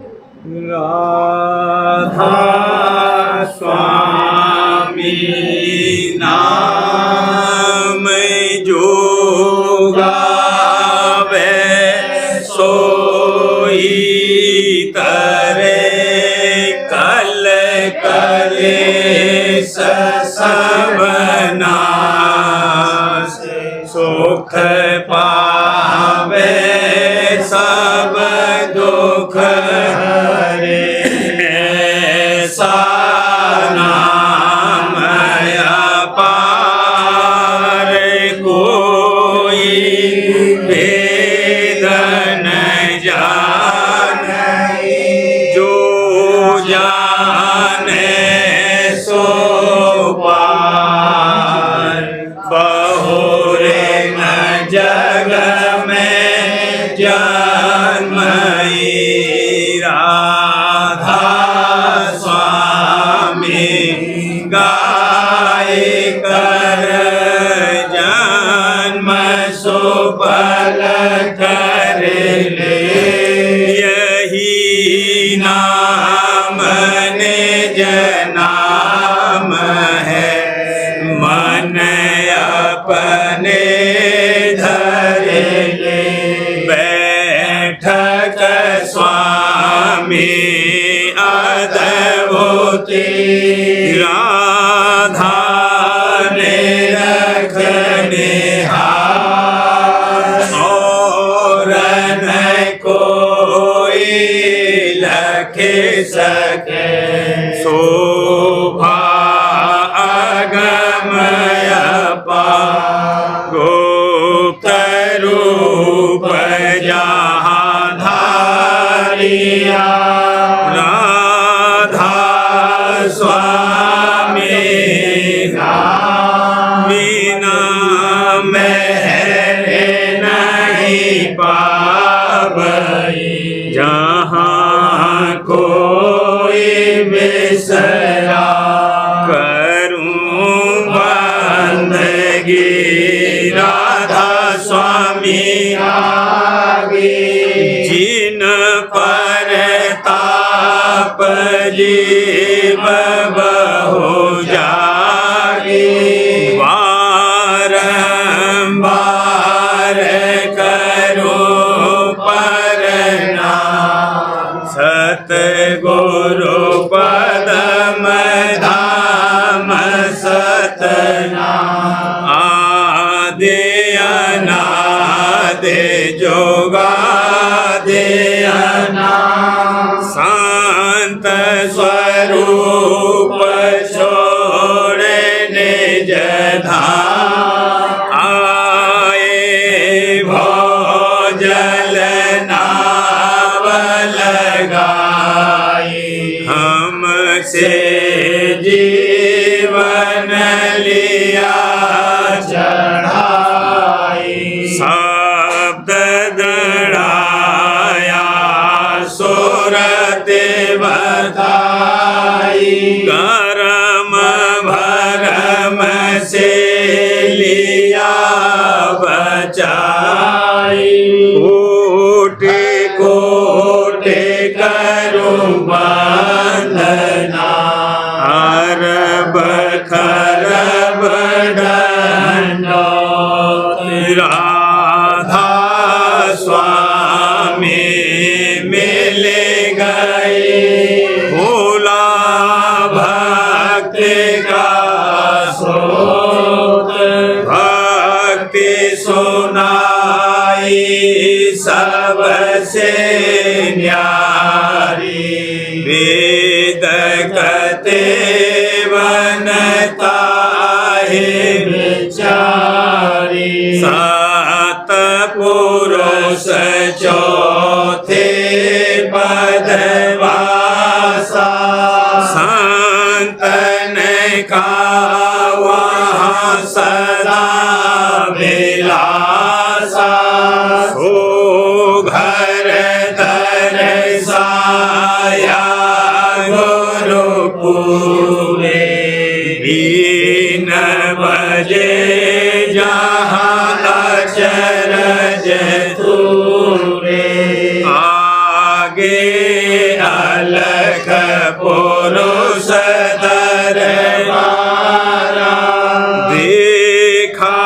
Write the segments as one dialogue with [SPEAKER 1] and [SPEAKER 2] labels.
[SPEAKER 1] राधा स्वामी नाम जो गावे सोई तरे कल कलेश सब नाश सुख पावे सब दुख हरे ऐसा नाम अपार कोई भेद न जाने जो जाने सो पार बहुरे न जग में जन्मई राधा स्वामी गाय कर जन्म सुफल कर ले यही नाम निज नाम है मन अपने धरे ले बैठक स्वामी अद्भुति राधा ने रखने हाथ और न कोई लख सके शोभा अगमय गुप्त रूप जहाँ धारिया राधा स्वामी बिना मेरे नहीं पावई जहाँ कोई बिसरा करूं बंदगी राधा स्वामी आगे जिन पर ताप जीव बहु जागे बारंबार करूं प्रणाम सतगुरु पदम धाम सतनाम आदि अनादि जोगादि अनादि शांत स्वरूप छोड़े निज धाम आए भोजल नाव लगाई हमसे जीवन लिया चढ़ाई शब्द दड़ाया सुरत बताई करम भरम से लिया बचाई कोटि कोटि करूं वंदना अरब खरब दंडोत राधा स्वामी मिल गए भोला भक्ति का स्रोत भक्ति सुनाई सबसे न्यारी वेद कते वनता है विचारी सात पुरुष चौथे पदवासा संतन का वहाँ सदा विलासा हो घर दरसाया गुरुपुरे बीन बजे जहाँ अचरज तूरे आगे अलख पुरुष दरबारा देखा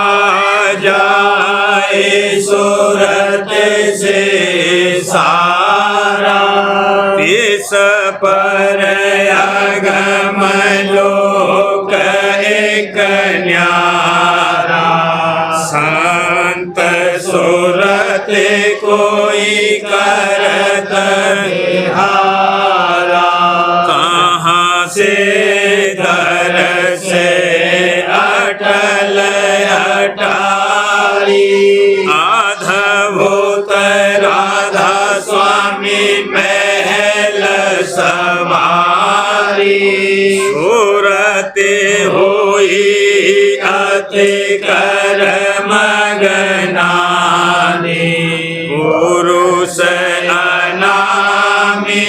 [SPEAKER 1] जाए सूरत से सारा इस पर अगम लोक एक न्यारा संत सूरत कोई करत विहारा कहाँ से दर से अटल अटारी आधभूत राधा स्वामी महल समारी सूरत होई अति कर्म गनानी पुरुष अनामी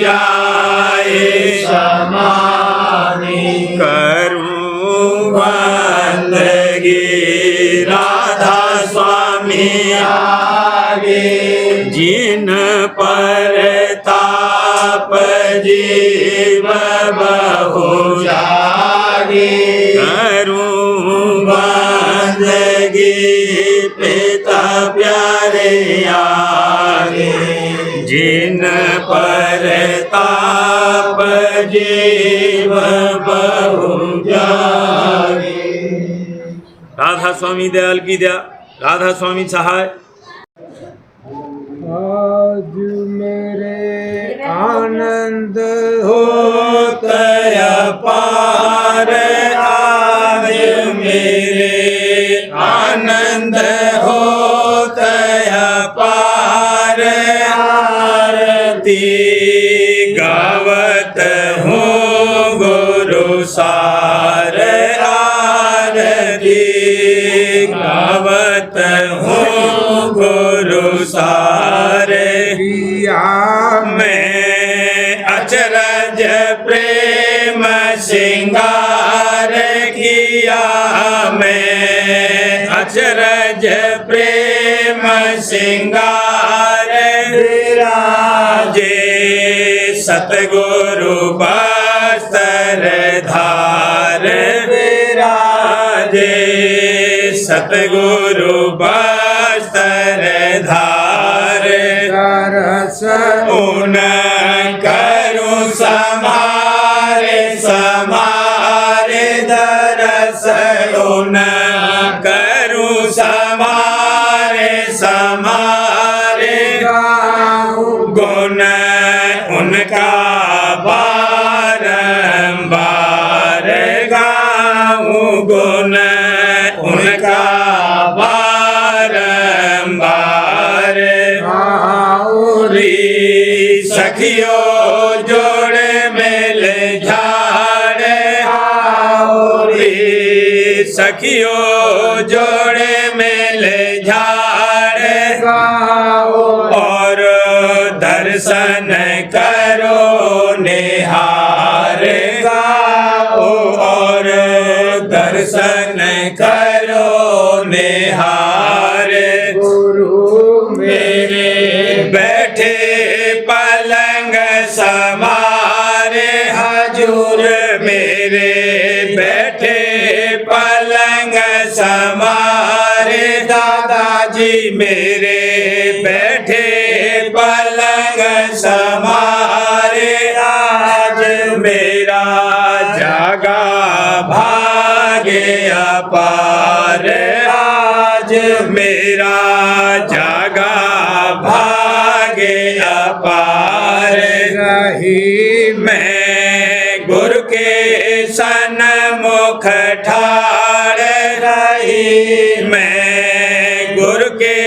[SPEAKER 1] जाए समानी करूं बंदगी राधा स्वामी आगे जिन पर ताप जीव बहु जागे करूं बंदगी पिता प्यारे आगे जिन पर ताप जीव बहु जागे। राधा स्वामी दयाल की दया, राधा स्वामी सहाय।
[SPEAKER 2] आज मेरे आनंद
[SPEAKER 1] होता पार आज मेरे आनंद होता पार आरती गावत हूँ गुरु सार आरती गावत हूँ गुरु सारे
[SPEAKER 2] किया
[SPEAKER 1] मैं अचरज प्रेम सिंगार किया मैं अचरज प्रेम सिंगार विराजे सतगुरु बस्तर धार विराजे सतगुरु बस्तर धार
[SPEAKER 2] रस
[SPEAKER 1] उन करूं समारे समारे दरस उन करूं समारे समारे गुण उनका बारंबार गाऊं गुण उनका बारंबार सखियो जोड़े मेल झाड़ सखियो जोड़े मेल झाड़ और दर्शन करो निहार गाओ और दर्शन करो निहार
[SPEAKER 2] गुरु
[SPEAKER 1] मेरे बैठे पलंग समारे हजूर मेरे बैठे पलंग समारे दादाजी मेरे बैठे पलंग समारे आज मेरा जागा भागे अपार आज मेरा जागा भागे अपार
[SPEAKER 2] रही
[SPEAKER 1] मैं गुरु के सन्मुख ठाड़ रही मैं गुरु के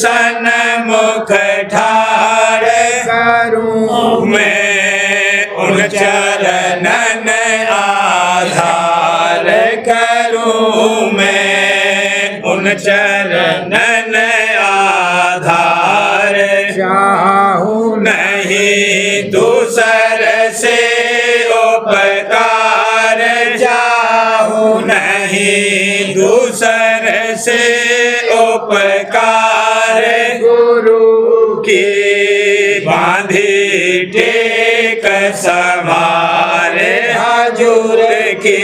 [SPEAKER 1] सन्मुख ठाड़
[SPEAKER 2] करूं
[SPEAKER 1] मैं उन चरणन आधार करूं मैं उन चरणन आधार
[SPEAKER 2] चाहूं
[SPEAKER 1] नहीं दूसर से उपकार चाहूं नहीं दूसर से उपकार
[SPEAKER 2] गुरु
[SPEAKER 1] के बांधे टेक समारे हजूर की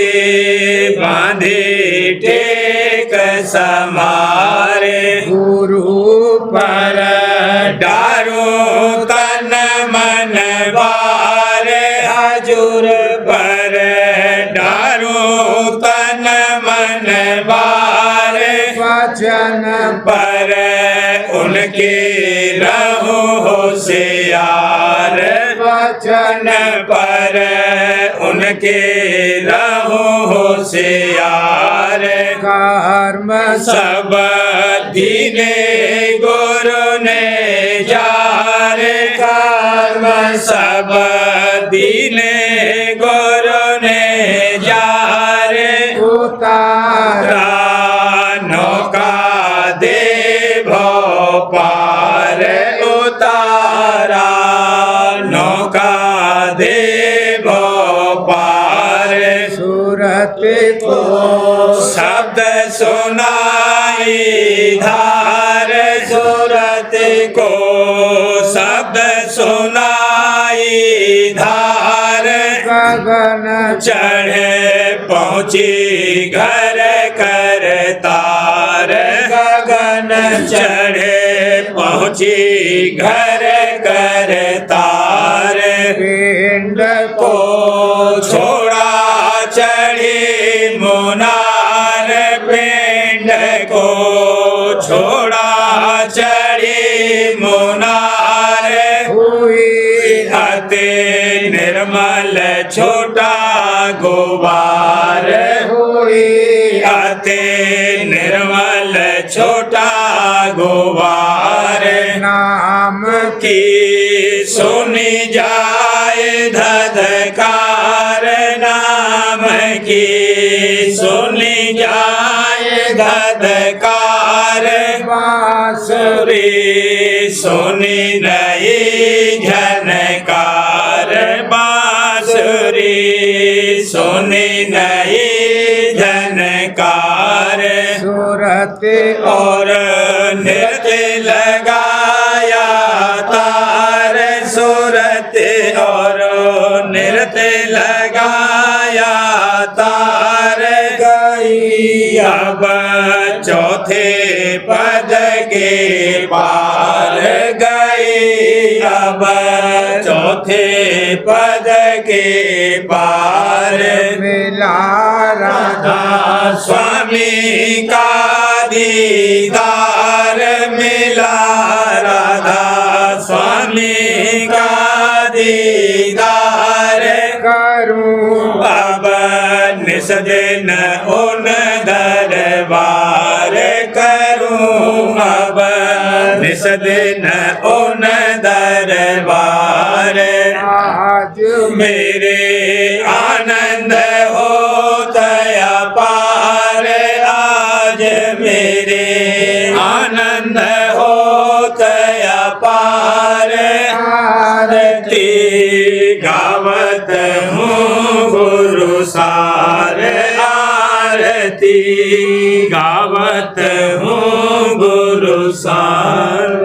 [SPEAKER 1] बांधी टेक समारे
[SPEAKER 2] गुरु
[SPEAKER 1] पर डारो तन मन वारे हजूर पर डारो तन मन वारे
[SPEAKER 2] वचन
[SPEAKER 1] पर उनके रहो होशियार वचन पर उनके रहो होशियार
[SPEAKER 2] कर्म
[SPEAKER 1] सब दीने गुरु ने जार कर्म सब दीने गुरु ने जार
[SPEAKER 2] उतारा
[SPEAKER 1] नौका दे भव पार उतारा नौका दे भव पार
[SPEAKER 2] सूरत को
[SPEAKER 1] शब्द सुनाई धार सूरत को शब्द सुनाई धार
[SPEAKER 2] गगन
[SPEAKER 1] चढ़े पहुँची घर कर तार गगन चढ़े पहुँची घर कर तार
[SPEAKER 2] पिंड
[SPEAKER 1] को छोड़ा चढ़ी मुनार पिंड को छोड़ा चढ़ी मुनार
[SPEAKER 2] हुई
[SPEAKER 1] अति निर्मल छोटा गुबार
[SPEAKER 2] हुई
[SPEAKER 1] अति निर्मल छोटा गुबार
[SPEAKER 2] नाम
[SPEAKER 1] की सुनी जाए धधकार नाम की सुनी जाए धधकार बांसुरी सुनी नहीं झनकार बांसुरी सुनी नहीं झनकार
[SPEAKER 2] सूरत
[SPEAKER 1] और नृत्य लगाया तार सूरत और नृत्य लगाया तार गई अब चौथे पद के पार गई अब चौथे पद के पार
[SPEAKER 2] मिला राधा
[SPEAKER 1] स्वामी का दीदार मिला राधा स्वामी का दीदार
[SPEAKER 2] करूं
[SPEAKER 1] अब निस दिन उन दरबार करूं अब निस दिन उन दरबार
[SPEAKER 2] आज
[SPEAKER 1] मेरे आनंद हो तया पार आज मेरे आनंद हो तया पार आरती गावत हूँ गुरु सार आरती गावत हूँ गुरु सार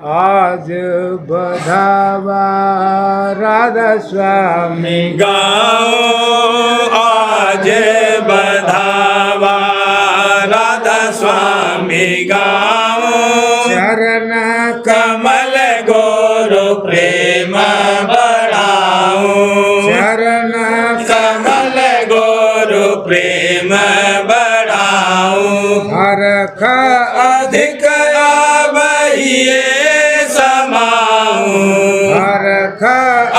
[SPEAKER 2] आज बधावा राधा स्वामी
[SPEAKER 1] गाओ आज बधावा राधा स्वामी गाओ
[SPEAKER 2] चरण
[SPEAKER 1] कमल गुरु प्रेम बढ़ाओ
[SPEAKER 2] चरण
[SPEAKER 1] कमल गुरु प्रेम बढ़ाओ
[SPEAKER 2] हरख
[SPEAKER 1] अधिक आबहिए समाऊं
[SPEAKER 2] हरख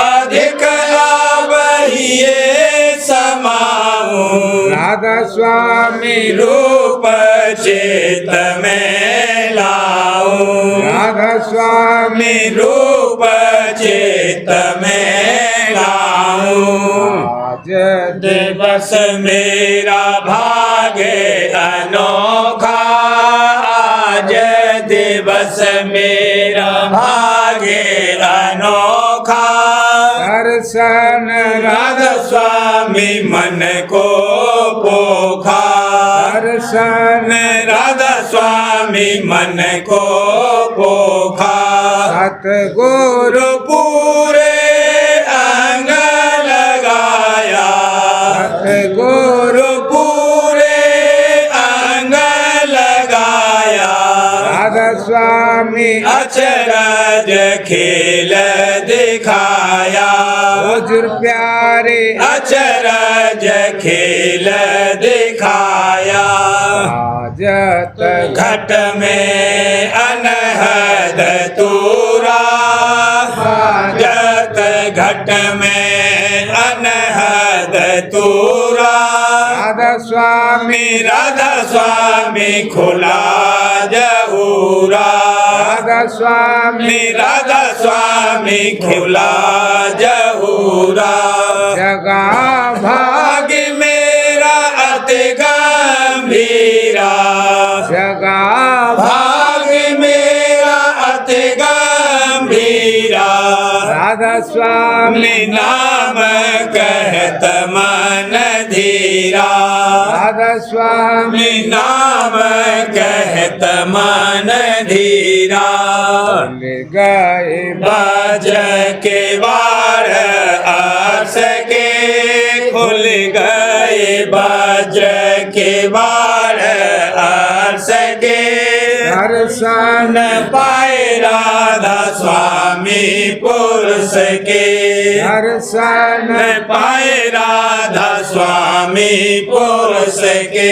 [SPEAKER 1] अधिक आबहिए समाऊं
[SPEAKER 2] राधा स्वामी
[SPEAKER 1] रूप चेत में लाऊं
[SPEAKER 2] राधा स्वामी
[SPEAKER 1] रूप चेत में लाऊं
[SPEAKER 2] आज
[SPEAKER 1] दिवस मेरा भागे अनोखा आज दिवस मेरा भागे अनोखा
[SPEAKER 2] दर्शन
[SPEAKER 1] राधा स्वामी मन को पोखा
[SPEAKER 2] दर्शन
[SPEAKER 1] राधा स्वामी मन को पोखा
[SPEAKER 2] सतगुरु
[SPEAKER 1] पूरे अंग लगाया
[SPEAKER 2] सतगुरु
[SPEAKER 1] पूरे अंग लगाया
[SPEAKER 2] राधा स्वामी
[SPEAKER 1] अचरज खेल दिखाया
[SPEAKER 2] हुजूर प्यारे
[SPEAKER 1] अचरज खेल दिखाया
[SPEAKER 2] हाजत
[SPEAKER 1] घट में अनहद तूरा हाजत घट में अनहद तूरा
[SPEAKER 2] राधा स्वामी
[SPEAKER 1] राधा स्वामी खुला जहूरा
[SPEAKER 2] राधा स्वामी
[SPEAKER 1] राधा स्वामी खुला जहूरा
[SPEAKER 2] जगा भाग
[SPEAKER 1] भाग्य मेरा अति गंभीरा
[SPEAKER 2] जगा
[SPEAKER 1] भाग्य मेरा अति गंभीरा
[SPEAKER 2] राधा स्वामी
[SPEAKER 1] अपने नाम कहत मन धीरा
[SPEAKER 2] राधा स्वामी
[SPEAKER 1] अपने नाम कहत मन धीरा
[SPEAKER 2] ले गए
[SPEAKER 1] बाज के बार आस के खुल गए बाज के बार आस के
[SPEAKER 2] दर्शन
[SPEAKER 1] पाए राधा स्वामी पुरुष के
[SPEAKER 2] दर्शन
[SPEAKER 1] पाए राधा स्वामी पुरुष के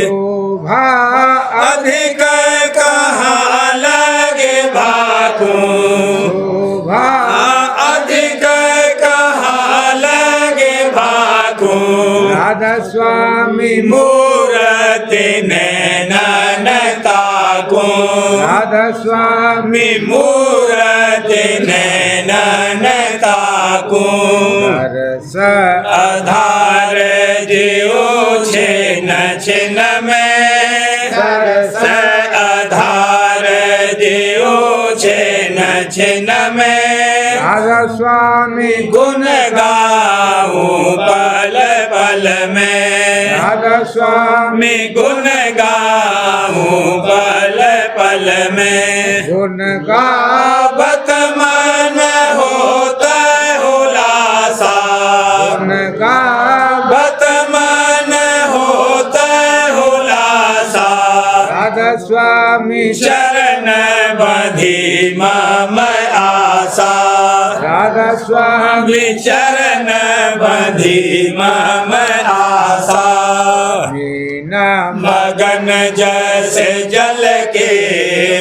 [SPEAKER 2] शोभा
[SPEAKER 1] अधिक कहाँ लगे भाकू
[SPEAKER 2] शोभा
[SPEAKER 1] अधिक कहाँ लगे भाकू
[SPEAKER 2] राधा स्वामी
[SPEAKER 1] मूर्ति नैनन ताकू
[SPEAKER 2] राधा स्वामी
[SPEAKER 1] मूर्ति नैनन ताकू
[SPEAKER 2] दर्श
[SPEAKER 1] आधार जियो छिन छिन में
[SPEAKER 2] दर्श
[SPEAKER 1] आधार जियो छिन छिन में
[SPEAKER 2] राधा स्वामी
[SPEAKER 1] गुण गाऊं पल पल में
[SPEAKER 2] राधा स्वामी
[SPEAKER 1] मैं गुण गाऊं पल पल में
[SPEAKER 2] गुण गा
[SPEAKER 1] गावत मन होता हुलासा
[SPEAKER 2] गुण गा
[SPEAKER 1] बत मन होता हुलासा
[SPEAKER 2] राधा स्वामी
[SPEAKER 1] शरण बधी मम आशा
[SPEAKER 2] राधा स्वामी
[SPEAKER 1] चरण बधी मम आशा
[SPEAKER 2] मीना
[SPEAKER 1] मगन जैसे जल के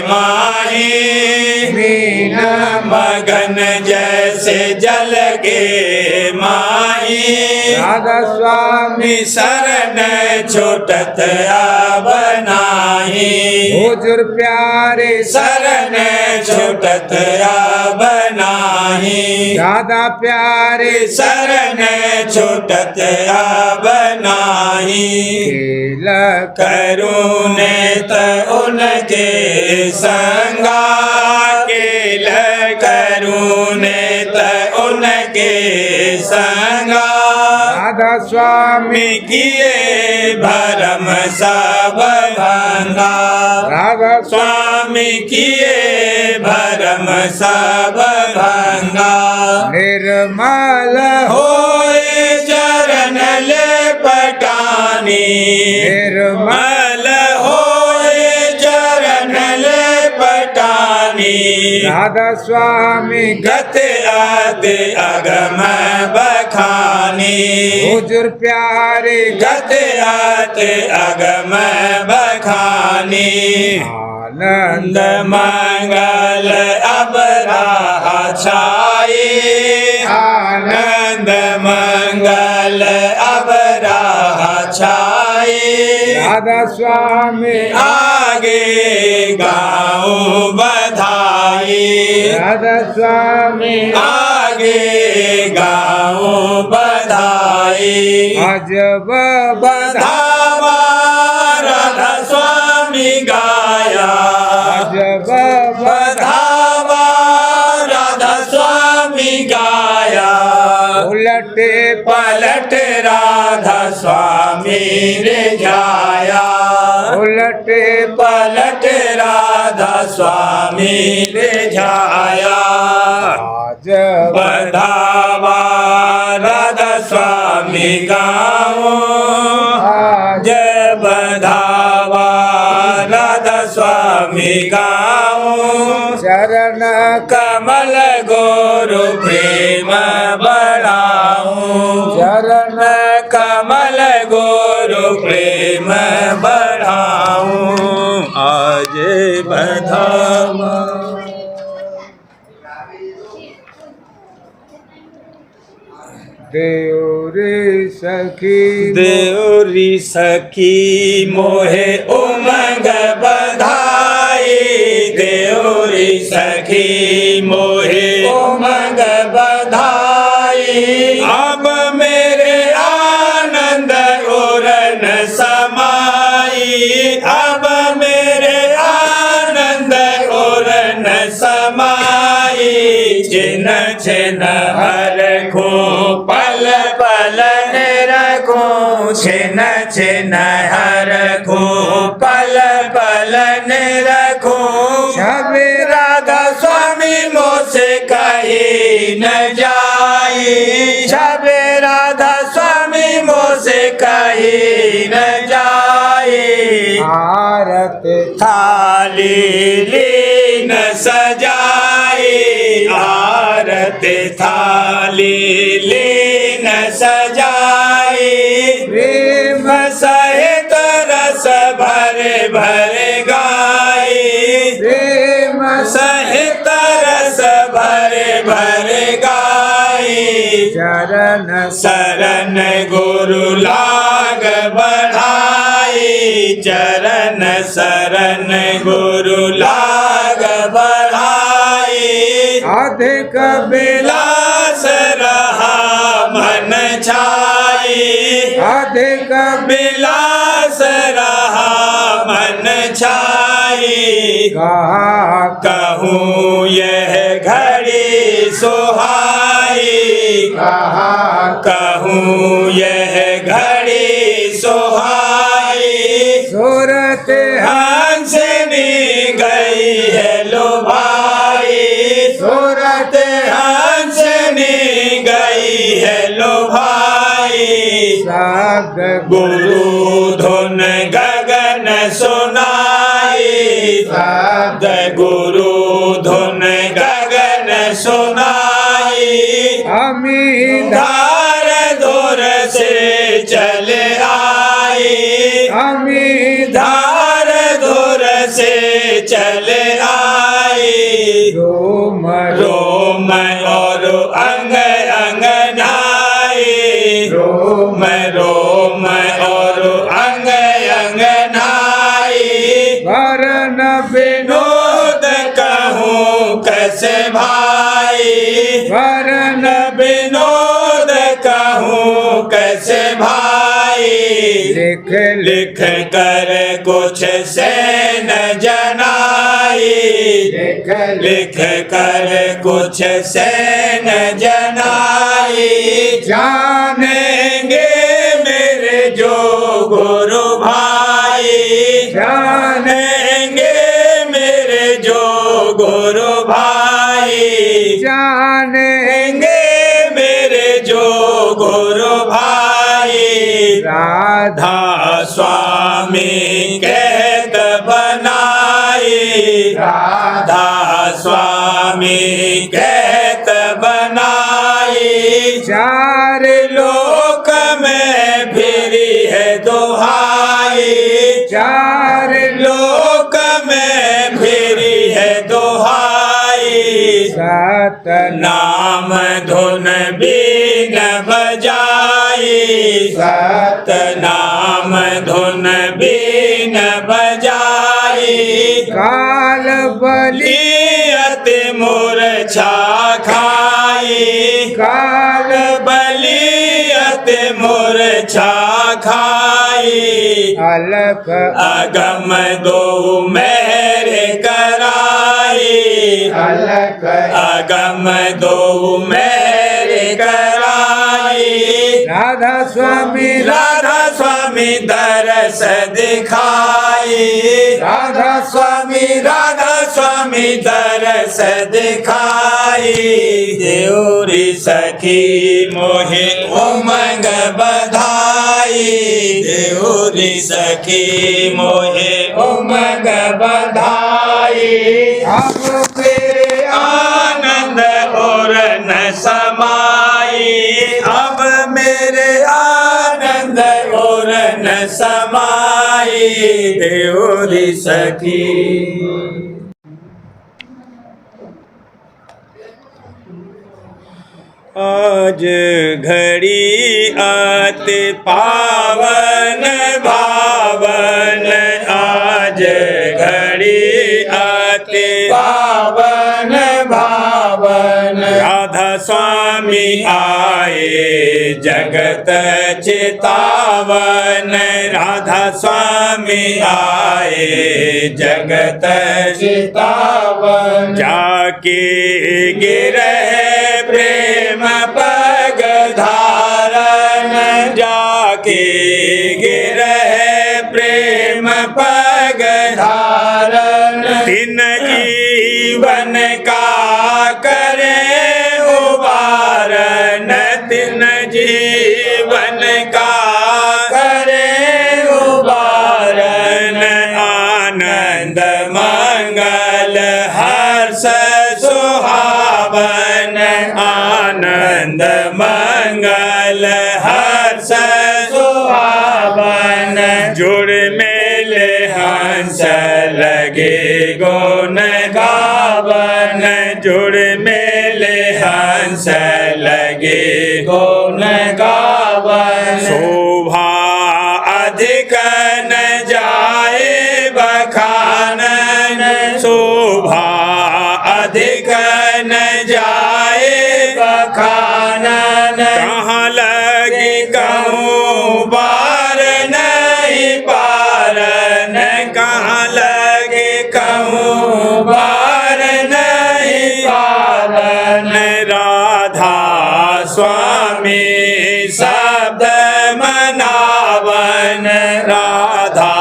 [SPEAKER 1] माही
[SPEAKER 2] मीना
[SPEAKER 1] मगन जैसे जल के माही
[SPEAKER 2] राधा स्वामी
[SPEAKER 1] शरण छूटत अब नाही
[SPEAKER 2] हुजूर प्यारे
[SPEAKER 1] शरण छूटत अब नाही
[SPEAKER 2] दादा प्यारे
[SPEAKER 1] शरण छूटत अब नाही
[SPEAKER 2] तिलक
[SPEAKER 1] करुणे त उनके संगा केल करुणे त उनके संगा
[SPEAKER 2] राधा स्वामी
[SPEAKER 1] किए भरम सब भंगा
[SPEAKER 2] राधा
[SPEAKER 1] स्वामी किए भरम सब भंगा
[SPEAKER 2] निर्मल हो
[SPEAKER 1] होए चरण ले पटानी
[SPEAKER 2] निर्मल
[SPEAKER 1] मल होए चरण ले पटानी
[SPEAKER 2] राधा स्वामी
[SPEAKER 1] गत आद अगम बखानी
[SPEAKER 2] हुजूर प्यारे
[SPEAKER 1] गत आद अगम बखानी
[SPEAKER 2] आनंद
[SPEAKER 1] आनंद मंगल अब राह छाई आनंद मंगल अब राह छाई
[SPEAKER 2] राधा स्वामी
[SPEAKER 1] आगे गाऊं बधाई
[SPEAKER 2] राधा स्वामी
[SPEAKER 1] आगे गाऊं बधाई
[SPEAKER 2] अजब
[SPEAKER 1] बधावा राधा स्वामी गाया
[SPEAKER 2] अजब
[SPEAKER 1] बधावा राधा स्वामी गाया
[SPEAKER 2] उलटे
[SPEAKER 1] पलट राधा स्वामी रे जाया
[SPEAKER 2] उलटे
[SPEAKER 1] पलट लट राधा स्वामी रिझाया
[SPEAKER 2] आज
[SPEAKER 1] बधावा राधा स्वामी गाओ
[SPEAKER 2] आज
[SPEAKER 1] बधावा राधा स्वामी गाओ
[SPEAKER 2] चरण
[SPEAKER 1] कमल गोरु प्रेम बढ़ाऊं
[SPEAKER 2] चरण
[SPEAKER 1] कमल गोरु प्रेम बढ़ाऊं आज बधावा
[SPEAKER 2] देवरी सखी
[SPEAKER 1] देवरी सखी मोहे उमंग बधाई देवरी सखी मोहे उमंग बधाई अब मेरे आनंद उरन समाई अब मेरे आनंद उरन समाई छिन छिन हर खो पल पल रखो छिन छिन हर खो पल पल रखो
[SPEAKER 2] छबे
[SPEAKER 1] राधा स्वामी मोसे कही न जाई छबे राधा स्वामी मोसे कही न जाई
[SPEAKER 2] आरत
[SPEAKER 1] थाली लीन सजाई आरत थाली लीन सजाई
[SPEAKER 2] प्रेम
[SPEAKER 1] सहित रस भरे भरे गाई
[SPEAKER 2] प्रेम
[SPEAKER 1] सहित रस भरे भरे गाई
[SPEAKER 2] चरण
[SPEAKER 1] शरण गुरु लाग बढ़ाई चरण शरण गुरु लाग बढ़ाई
[SPEAKER 2] अधिक
[SPEAKER 1] विलास रहा मन छाई
[SPEAKER 2] अधिक
[SPEAKER 1] विलास रहा मन छाई
[SPEAKER 2] कहा
[SPEAKER 1] कहूँ यह घड़ी सुहाई
[SPEAKER 2] कहा
[SPEAKER 1] कहूँ यह घड़ी सुहाई
[SPEAKER 2] सूरत
[SPEAKER 1] हंसनी गई है लो भाई
[SPEAKER 2] सूरत
[SPEAKER 1] हंसनी गई है लो भाई
[SPEAKER 2] साग
[SPEAKER 1] गुरु धुन गगन सुनाई
[SPEAKER 2] साग
[SPEAKER 1] गुरु धुन गगन सुनाई
[SPEAKER 2] अमीर
[SPEAKER 1] धार दूर से चले आई
[SPEAKER 2] अमीर
[SPEAKER 1] धार दूर से चले आई
[SPEAKER 2] रोम
[SPEAKER 1] रोम और अंग अंगनाई रोम रोम और अंग अंगनाई
[SPEAKER 2] वरण
[SPEAKER 1] विनोद कहूँ कैसे भाई
[SPEAKER 2] वरण
[SPEAKER 1] विनोद कहूँ कैसे भाई
[SPEAKER 2] लिख
[SPEAKER 1] लिख कर कुछ से न जनाई लिख कर कुछ से न जनाई जानेंगे मेरे जो गुरु भाई जानेंगे मेरे जो गुरु भाई
[SPEAKER 2] जानेंगे
[SPEAKER 1] मेरे जो गुरु भाई
[SPEAKER 2] राधा
[SPEAKER 1] राधा स्वामी कहत बनाई राधा स्वामी कहत बनाई
[SPEAKER 2] चार
[SPEAKER 1] लोक में फिरी है दुहाई
[SPEAKER 2] चार
[SPEAKER 1] लोक में फिरी है दुहाई
[SPEAKER 2] सत
[SPEAKER 1] नाम धुन बीन बजाई सत नाम धुन बीन बजाई
[SPEAKER 2] काल बलि
[SPEAKER 1] लियत मूर्छा खाई
[SPEAKER 2] काल
[SPEAKER 1] बलियत मूर्छा खाई
[SPEAKER 2] अलक
[SPEAKER 1] अगम दो मेरे कराई
[SPEAKER 2] अलक
[SPEAKER 1] अगम दो मेरे कराई
[SPEAKER 2] राधा स्वामी
[SPEAKER 1] राधा स्वामी स्वामी दरस दिखाई,
[SPEAKER 2] राधा स्वामी
[SPEAKER 1] राधा स्वामी दरस दिखाई। देउरी सखी मोहे उमंग बधाई, देउरी सखी मोहे उमंग बधाई।
[SPEAKER 2] अब मेरे
[SPEAKER 1] आनंद और न समाई, अब मेरे आनंद और न समाई। देउरी सखी आज घड़ी आते पावन भावन, आज घड़ी आते
[SPEAKER 2] पावन भावन,
[SPEAKER 1] राधा स्वामी आए जगत चितावन, राधा स्वामी आए जगत
[SPEAKER 2] चितावन,
[SPEAKER 1] जाके गिरे प्रेम पग धारण, जाके गिरे प्रेम पग
[SPEAKER 2] धारण,
[SPEAKER 1] तीन जीवन का करे उबारन, तीन जीवन का करे उबारन। आनंद मंगल हर्ष सुहावन, आनंद मंगल हर्ष सुहावन। जुड़ मेले हंस लगे गुण गावन, जुड़ मेले हंस लगे
[SPEAKER 2] गुण गावन,
[SPEAKER 1] शोभा अधिक न जाए बखानन, शोभा अधिक न जाए
[SPEAKER 2] बखानन,
[SPEAKER 1] कहाँ लगी कहूँ बार नहीं पारन, कहाँ लगे कहूँ बार नहीं पारन। राधा स्वामी शब्द मनावन, राधा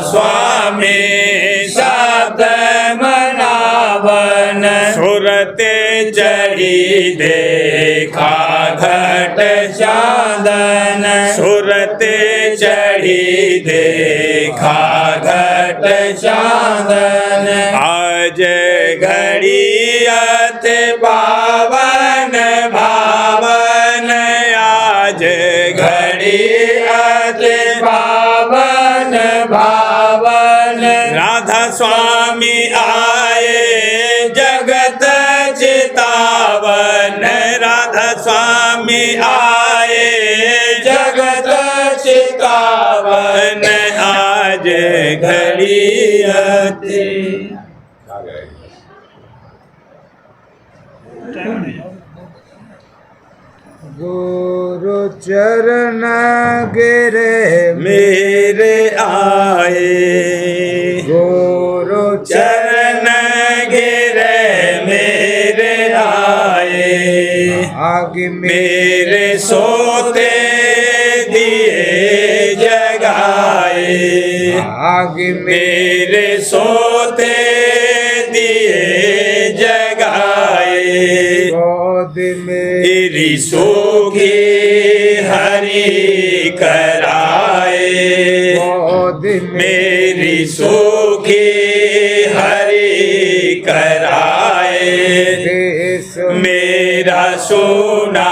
[SPEAKER 1] स्वामी शब्द
[SPEAKER 2] मनावन,
[SPEAKER 1] सुरते चढ़ी देखा घट चांदन, सुरते चढ़ी देखा घट चांदन। आज घड़ियत पावन भावन, आज घड़ियत
[SPEAKER 2] पावन भावन,
[SPEAKER 1] राधा स्वामी आए जगत चितावन, राधा स्वामी आए
[SPEAKER 2] जगत चितावन,
[SPEAKER 1] आज घड़ियत।
[SPEAKER 2] गुरु चरण गिरे
[SPEAKER 1] मेरे आए,
[SPEAKER 2] गुरु
[SPEAKER 1] चरण गिरे मेरे आए।
[SPEAKER 2] आगे
[SPEAKER 1] मेरे सोते दिए जगाए,
[SPEAKER 2] आगे
[SPEAKER 1] मेरे सोते दिए जगाए।
[SPEAKER 2] गोद में
[SPEAKER 1] मेरी सोगी हरि कराए,
[SPEAKER 2] गोद में
[SPEAKER 1] मेरी सोगी हरि कराए।
[SPEAKER 2] देश
[SPEAKER 1] मेरा सोना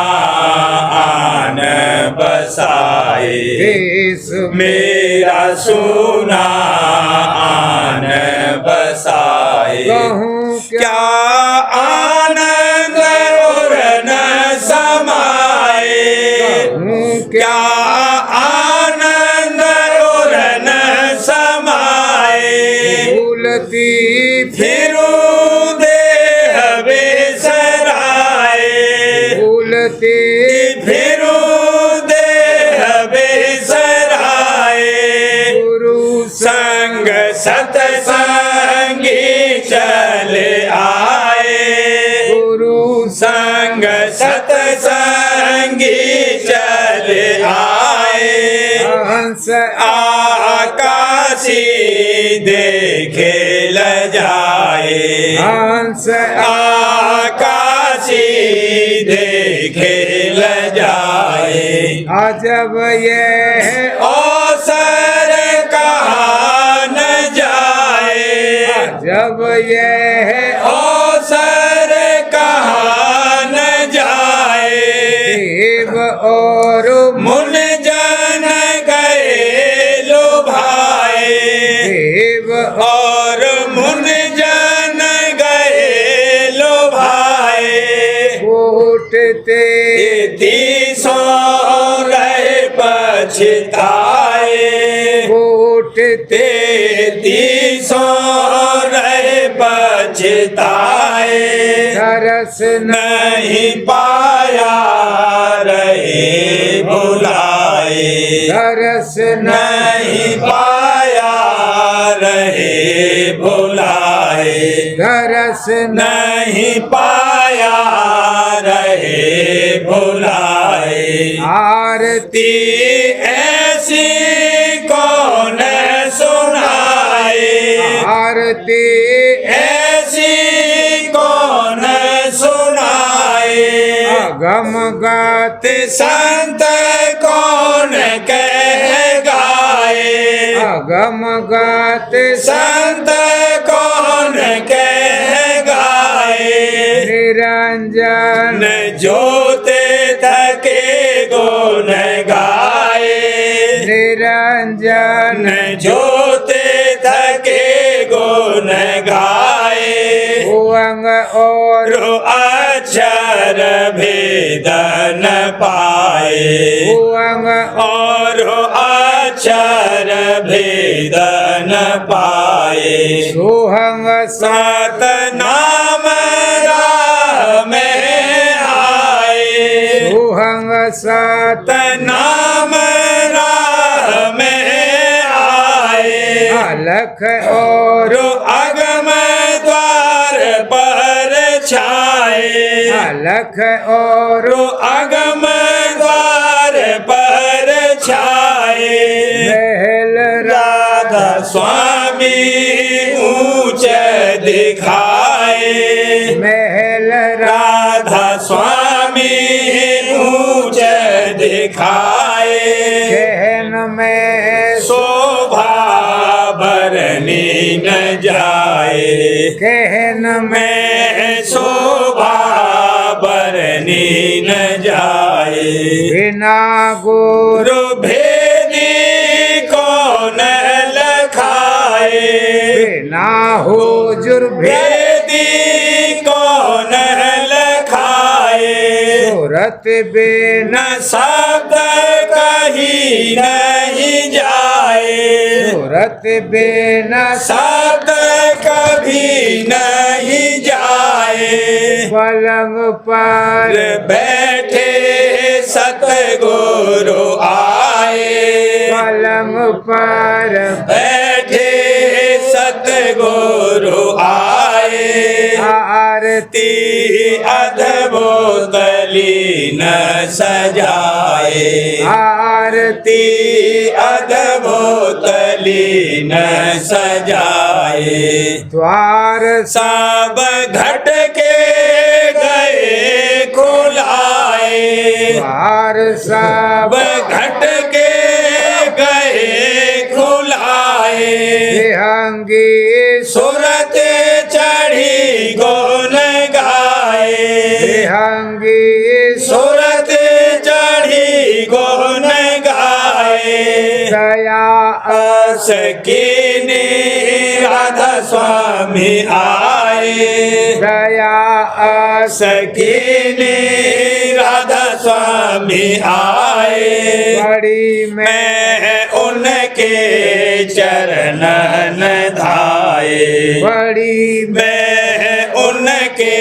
[SPEAKER 1] आन बसाए,
[SPEAKER 2] देश
[SPEAKER 1] मेरा सोना आन बसाए।
[SPEAKER 2] कहूँ
[SPEAKER 1] क्या आनंद और न समाए, क्या आनंद और न समाए।
[SPEAKER 2] भूलती
[SPEAKER 1] फिरू देह बेसराए,
[SPEAKER 2] भूलती
[SPEAKER 1] फिरू देह बेसराए।
[SPEAKER 2] गुरु
[SPEAKER 1] संग सतसंगी चले आए,
[SPEAKER 2] गुरु
[SPEAKER 1] संग सतसंगी चले आए।
[SPEAKER 2] हंस हंस
[SPEAKER 1] आकाशी देखे ल जाए
[SPEAKER 2] हंस
[SPEAKER 1] आकाशी देखे ल जाए
[SPEAKER 2] अजब ये
[SPEAKER 1] अवसर कहाँ न जाए
[SPEAKER 2] जब ये
[SPEAKER 1] अवसर कहाँ न जाए
[SPEAKER 2] देव और
[SPEAKER 1] मुन जन गए लो भाई
[SPEAKER 2] देव
[SPEAKER 1] और मुन जन गए लो भाई
[SPEAKER 2] उठते
[SPEAKER 1] तीसो रहे पछताए
[SPEAKER 2] उठते
[SPEAKER 1] तीसो रहे पछताए
[SPEAKER 2] तरस
[SPEAKER 1] नहीं पाया रहे बुलाए
[SPEAKER 2] तरस
[SPEAKER 1] नहीं पाया रहे बुलाए
[SPEAKER 2] तरस
[SPEAKER 1] नहीं पाया रहे बुलाए
[SPEAKER 2] आरती
[SPEAKER 1] ऐसी कौन सुनाए
[SPEAKER 2] आरती
[SPEAKER 1] ऐसी कौन सुनाए
[SPEAKER 2] अगम गात
[SPEAKER 1] संत कौन कह गाए
[SPEAKER 2] अगम गात
[SPEAKER 1] संत कौन कह गाए
[SPEAKER 2] निरंजन
[SPEAKER 1] जोते थके गुण गाए
[SPEAKER 2] निरंजन
[SPEAKER 1] जोते थके गुण गाए
[SPEAKER 2] उवंग और
[SPEAKER 1] अक्षर भेद न पाए
[SPEAKER 2] उवंग
[SPEAKER 1] और अक्षर भेद न पाए
[SPEAKER 2] सुहंग
[SPEAKER 1] सत नाम राह में आए
[SPEAKER 2] सुहंग सत
[SPEAKER 1] नाम राह में आए
[SPEAKER 2] अलख और
[SPEAKER 1] अगम द्वार पर छाए
[SPEAKER 2] अलख और
[SPEAKER 1] अगम द्वार पर छाए
[SPEAKER 2] महल
[SPEAKER 1] राधा स्वामी ऊंच दिखाए
[SPEAKER 2] महल
[SPEAKER 1] राधा स्वामी ऊंच दिखाए
[SPEAKER 2] कहन में
[SPEAKER 1] शोभा बरनी न जाए
[SPEAKER 2] कहन में
[SPEAKER 1] मैं शोभा बरनी न जाए
[SPEAKER 2] बिना गुरु
[SPEAKER 1] गुरु भेदी कौन लखाए
[SPEAKER 2] बिना हुजूर
[SPEAKER 1] भेदी कौन लखाए
[SPEAKER 2] सूरत बिन
[SPEAKER 1] न शब्द कहीं नहीं जाए
[SPEAKER 2] सूरत बिन
[SPEAKER 1] शब्द कभी नहीं जाए
[SPEAKER 2] पलंग पर
[SPEAKER 1] बैठे सतगुरु आए
[SPEAKER 2] पलंग पर
[SPEAKER 1] बैठे सतगुरु आए
[SPEAKER 2] आरती
[SPEAKER 1] अद्भुत लीन सजाए
[SPEAKER 2] आरती
[SPEAKER 1] अद्भुत लीन सजाए
[SPEAKER 2] द्वार
[SPEAKER 1] सब घट के गए खुलाए
[SPEAKER 2] द्वार सब
[SPEAKER 1] सब घट के गए खुलाए
[SPEAKER 2] विहंगी
[SPEAKER 1] सूरत चढ़ी गुन गाए
[SPEAKER 2] विहंगी
[SPEAKER 1] सूरत चढ़ी गुन गाए
[SPEAKER 2] दया
[SPEAKER 1] अस कीनी राधा स्वामी आए
[SPEAKER 2] दया अस
[SPEAKER 1] सकीनी राधा स्वामी आए
[SPEAKER 2] बड़ी में
[SPEAKER 1] मैं उनके चरणन धाए
[SPEAKER 2] बड़ी
[SPEAKER 1] मैं उनके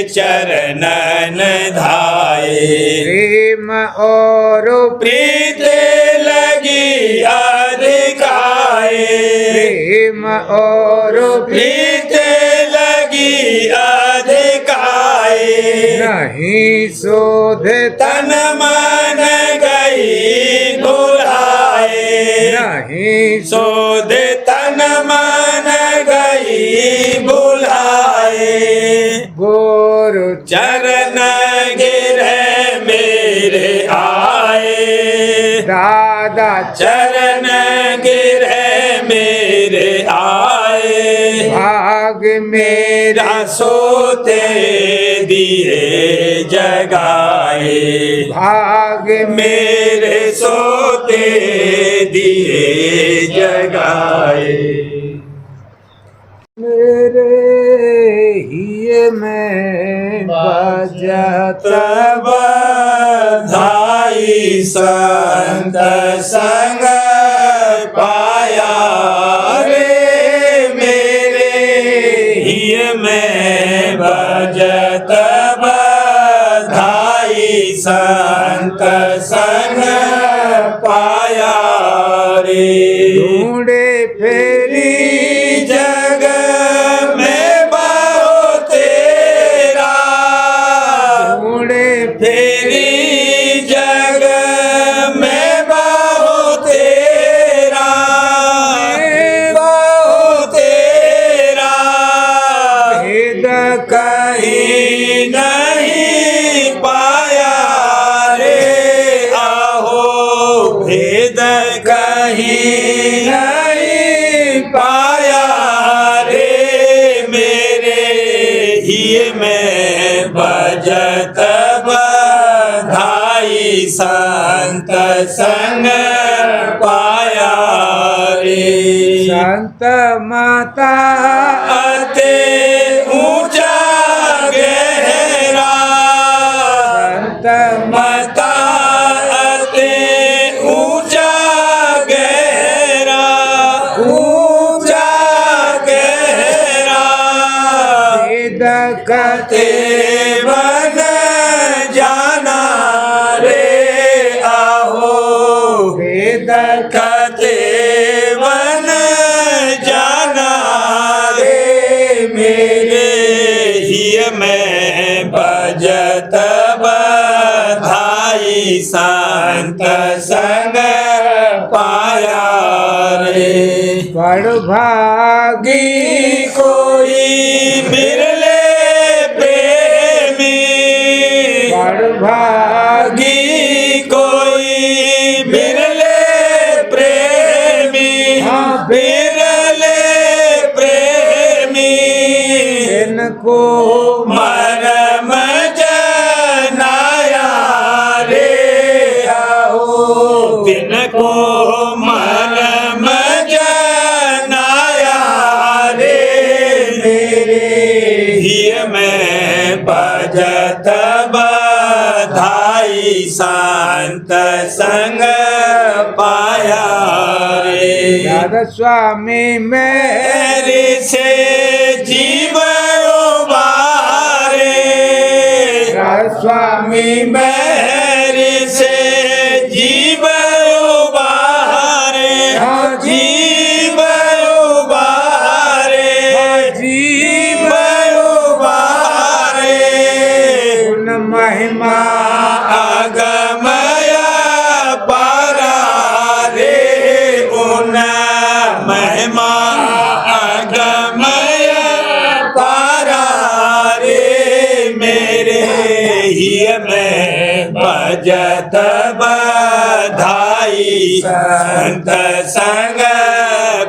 [SPEAKER 1] चरणन धाए
[SPEAKER 2] प्रेम और
[SPEAKER 1] प्रीत लगी अधिकाए
[SPEAKER 2] प्रेम और
[SPEAKER 1] प्रीत लगी अधिकाए
[SPEAKER 2] नहीं शोध
[SPEAKER 1] तन मन गई भुलाए
[SPEAKER 2] नहीं
[SPEAKER 1] सोधे तन मन गई बुलाए,
[SPEAKER 2] गुरु
[SPEAKER 1] चरण गिरे मेरे आए,
[SPEAKER 2] दादा
[SPEAKER 1] चरण गिरे मेरे आए,
[SPEAKER 2] भाग मेरा
[SPEAKER 1] मेरा सोते दिए जगाए,
[SPEAKER 2] भाग
[SPEAKER 1] मेरे सोते दिए जगाए।
[SPEAKER 2] मेरे ही में बजत
[SPEAKER 1] तब धाई संत संग पाया रे, मेरे ही में बजत धाई संत संग पाया रे,
[SPEAKER 2] ढूंढे फेरी
[SPEAKER 1] जग में बाहो तेरा,
[SPEAKER 2] ढूंढे
[SPEAKER 1] फेरी जग में बाहो तेरा, बाहो तेरा,
[SPEAKER 2] भेद
[SPEAKER 1] कहीं नहीं पाया रे, आहो भेद कहीं नहीं पाया रे, मेरे ही में बजत बधाई संत संग पाया रे,
[SPEAKER 2] संत माता
[SPEAKER 1] अते ऊंचा गहरा,
[SPEAKER 2] संत
[SPEAKER 1] माता अते ऊंचा गहरा, ऊंचा गहरा,
[SPEAKER 2] भेद कते
[SPEAKER 1] ते बन जाना रे, आहो
[SPEAKER 2] भेद
[SPEAKER 1] कते बन जाना रे, मेरे ही में बजत बधाई संत संग पाया रे,
[SPEAKER 2] बड़ भागी
[SPEAKER 1] की कोई बिरले प्रेमी,
[SPEAKER 2] बड़ भागी
[SPEAKER 1] की कोई बिरले प्रेमी,
[SPEAKER 2] हाँ,
[SPEAKER 1] बिरले प्रेमी,
[SPEAKER 2] इनको
[SPEAKER 1] मरम जनाया रे, आओ दिन को मरम जनाया रे, मेरे ही में बजत बधाई संत संग पाया रे,
[SPEAKER 2] दादा स्वामी मेरे
[SPEAKER 1] मेरे से जीव उबारे,
[SPEAKER 2] स्वामी
[SPEAKER 1] मेरे से जीव उबारे, जीव उबारे, जीव उबारे,
[SPEAKER 2] गुण महिमा
[SPEAKER 1] अगमय पारा रे, उन महिमा अगमय पारा रे, मेरे ही में बजत बधाई संत संग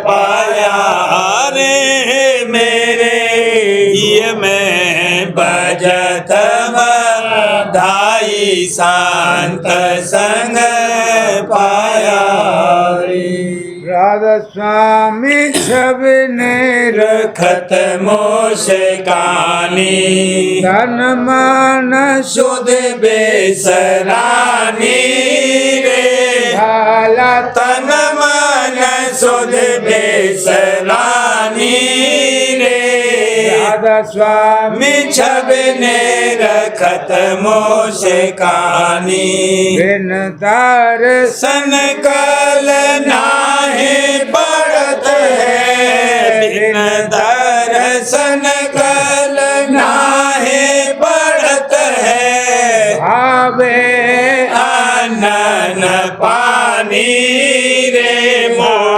[SPEAKER 1] पाया रे, मेरे ही में बजत बधाई संत संग पाया रे,
[SPEAKER 2] राधा स्वामी सबने
[SPEAKER 1] रखत मोशकानी,
[SPEAKER 2] तन मन
[SPEAKER 1] शुद्ध बेसरानी रे,
[SPEAKER 2] भाला
[SPEAKER 1] तन मन शुद्ध बेसरानी रे,
[SPEAKER 2] राधा स्वामी
[SPEAKER 1] छबने रखत मोशकानी,
[SPEAKER 2] बिन दर्शन
[SPEAKER 1] सन कल नाहे पड़त है, बिन दर्शन कल नाहे पड़त है,
[SPEAKER 2] भावे
[SPEAKER 1] अनन पानी रे, मोर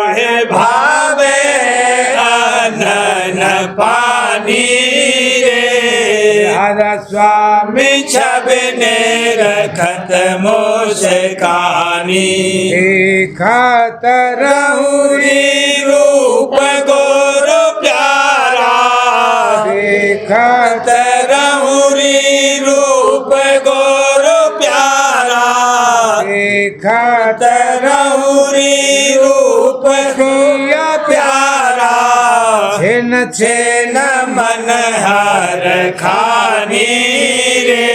[SPEAKER 1] पानी रे
[SPEAKER 2] राधा स्वामी
[SPEAKER 1] छबने रखत मुस्कानी
[SPEAKER 2] देखत
[SPEAKER 1] रहूरी रूप गोर प्यारा
[SPEAKER 2] देखत
[SPEAKER 1] रहूरी रूप गोर प्यारा
[SPEAKER 2] देखत
[SPEAKER 1] रहूरी रूप
[SPEAKER 2] किया
[SPEAKER 1] प्यारा
[SPEAKER 2] छिन छिन
[SPEAKER 1] मन हर खानी रे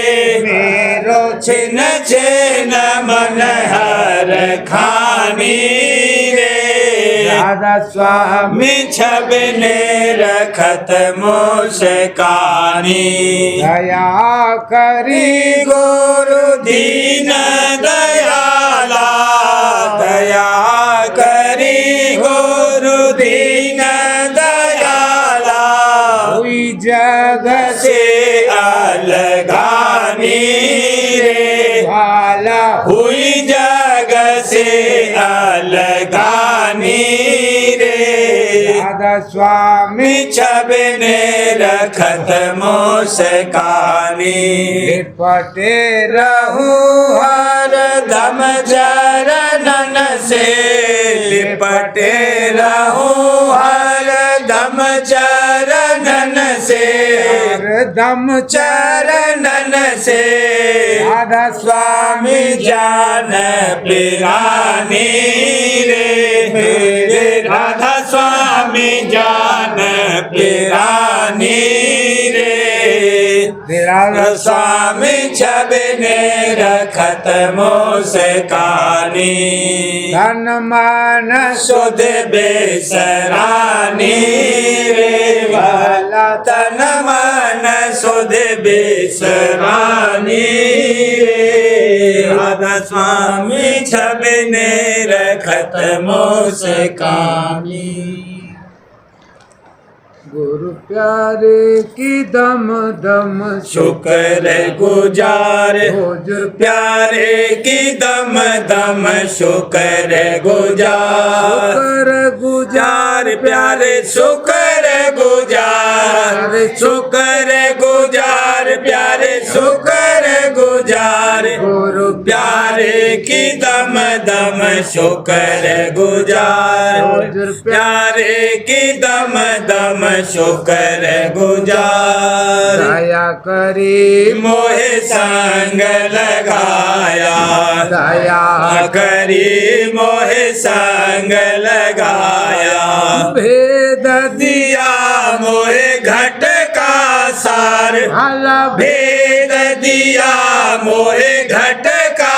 [SPEAKER 2] मेरो
[SPEAKER 1] छिन छिन मन हर खानी रे
[SPEAKER 2] राधा स्वामी
[SPEAKER 1] छबने रखत मुस्कानी
[SPEAKER 2] दया करी
[SPEAKER 1] गुरु दीन दयाला दया करी गुरु दीन दयाला
[SPEAKER 2] हुई जगत
[SPEAKER 1] से अलगानी रे
[SPEAKER 2] भाला
[SPEAKER 1] हुई जग से अलगानी रे
[SPEAKER 2] राधा स्वामी
[SPEAKER 1] छबने रखत मुस्कानी
[SPEAKER 2] लिपटे
[SPEAKER 1] रहूं हर दम चरणन से लिपटे रहूं हर दम चरणन से
[SPEAKER 2] दम
[SPEAKER 1] चरणन से
[SPEAKER 2] राधा
[SPEAKER 1] स्वामी जान पिरानी रे मेरे राधा स्वामी जान पिरानी रे
[SPEAKER 2] राधा
[SPEAKER 1] स्वामी छबने रखत मुस्कानी
[SPEAKER 2] धन मान
[SPEAKER 1] सुध बेसरानी रे वाला तन मन सुध बेसरानी रे राधा स्वामी छबने रखत मुस्कानी
[SPEAKER 2] गुरु प्यारे की दम दम
[SPEAKER 1] शुक्र गुजार
[SPEAKER 2] हुजूर
[SPEAKER 1] प्यारे की दम दम शुक्र गुजार
[SPEAKER 2] शुक्र गुजार
[SPEAKER 1] प्यारे शुक्र गुजार शुक्र गुजार प्यारे शुक्र गुजार
[SPEAKER 2] गुरु
[SPEAKER 1] प्यारे की दम दम शुक्र गुजार
[SPEAKER 2] हुजूर
[SPEAKER 1] प्यारे की दम दम शुक्र गुजार
[SPEAKER 2] दया करी
[SPEAKER 1] मोहे संग लगाया
[SPEAKER 2] दया
[SPEAKER 1] करी मोहे संग लगाया
[SPEAKER 2] भेद
[SPEAKER 1] दिया मोहे घट का सार
[SPEAKER 2] भला
[SPEAKER 1] भेद दिया मोहे घट का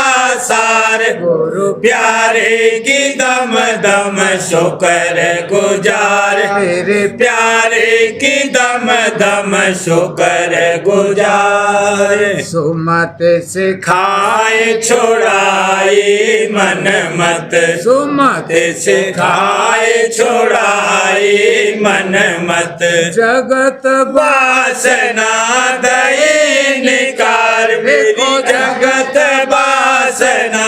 [SPEAKER 1] सार
[SPEAKER 2] गुरु
[SPEAKER 1] प्यारे की दम दम शुक्र गुजार
[SPEAKER 2] मेरे
[SPEAKER 1] प्यारे की दम दम शुक्र गुजार
[SPEAKER 2] सुमत से
[SPEAKER 1] खाए छोड़ाई मन मत
[SPEAKER 2] सुमत
[SPEAKER 1] सिखाए छोड़ाई मन मत
[SPEAKER 2] जगत
[SPEAKER 1] वासना दई निकार मेरी जगत वासना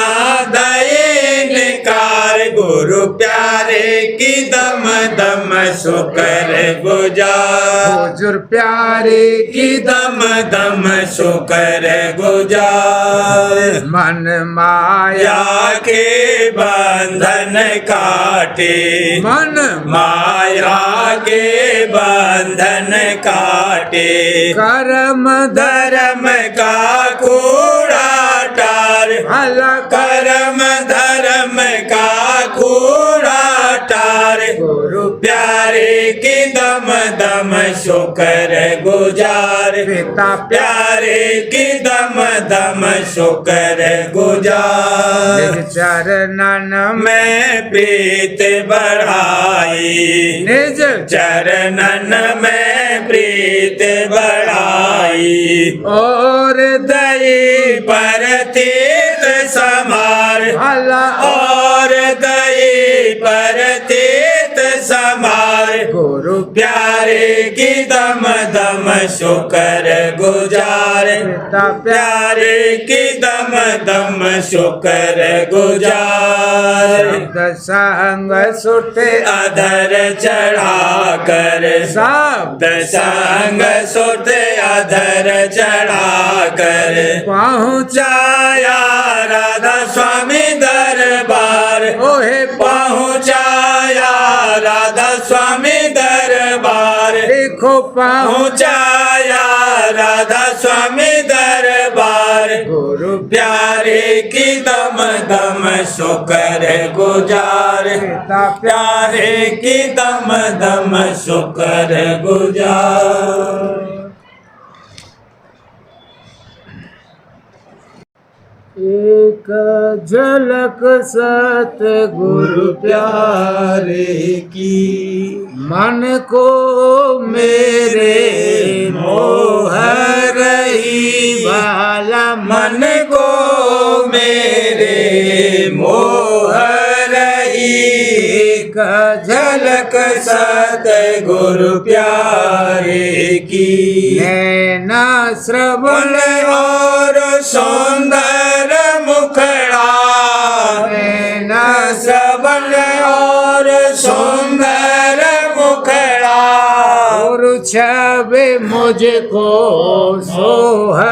[SPEAKER 1] दई निकार गुरु प्यारे की दम दम शुक्र गुजार
[SPEAKER 2] हुजूर प्यारे
[SPEAKER 1] की दम दम शुक्र गुजार
[SPEAKER 2] मन माया
[SPEAKER 1] माया के बंधन काटे
[SPEAKER 2] मन
[SPEAKER 1] माया के बंधन काटे
[SPEAKER 2] कर्म
[SPEAKER 1] धर्म का कूड़ा टार
[SPEAKER 2] भला
[SPEAKER 1] कर्म धर्म का कूड़ा टार
[SPEAKER 2] गुरु
[SPEAKER 1] प्यारे की दम दम शुक्र गुजार
[SPEAKER 2] पिता
[SPEAKER 1] प्यारे की दम दम शुक्र गुजार
[SPEAKER 2] चरणन में
[SPEAKER 1] मैं प्रीत बढ़ाई
[SPEAKER 2] निज
[SPEAKER 1] चरणन में प्रीत बढ़ाई
[SPEAKER 2] और
[SPEAKER 1] दई पर तीत समार
[SPEAKER 2] भला
[SPEAKER 1] और दई पर तीत समार
[SPEAKER 2] गुरु
[SPEAKER 1] प्यारे की दम दम शुक्र गुजार,
[SPEAKER 2] पिता
[SPEAKER 1] प्यारे की दम दम शुक्र गुजार।
[SPEAKER 2] शब्द संग सुरते
[SPEAKER 1] अधर चढ़ा कर,
[SPEAKER 2] शब्द
[SPEAKER 1] संग सुरते अधर चढ़ा कर,
[SPEAKER 2] पहुँचाया
[SPEAKER 1] राधा स्वामी दरबार,
[SPEAKER 2] ओहे
[SPEAKER 1] पहुँचाया राधा स्वामी दरबार,
[SPEAKER 2] देखो
[SPEAKER 1] पहुँचाया राधा स्वामी दरबार।
[SPEAKER 2] गुरु
[SPEAKER 1] प्यारे की दम दम शुक्र गुजार,
[SPEAKER 2] पिता
[SPEAKER 1] प्यारे की दम दम शुक्र गुजार।
[SPEAKER 2] एक झलक सतगुरु
[SPEAKER 1] प्यारे की
[SPEAKER 2] मन को मेरे मोह रही बाला
[SPEAKER 1] मन को मेरे मोह रही।
[SPEAKER 2] एक
[SPEAKER 1] झलक सतगुरु प्यारे की
[SPEAKER 2] नैना श्रवण
[SPEAKER 1] और सौंदर मुखड़ा,
[SPEAKER 2] नैना
[SPEAKER 1] श्रवण और सौंदर मुखड़ा।
[SPEAKER 2] गुरु छवि मुझको सोह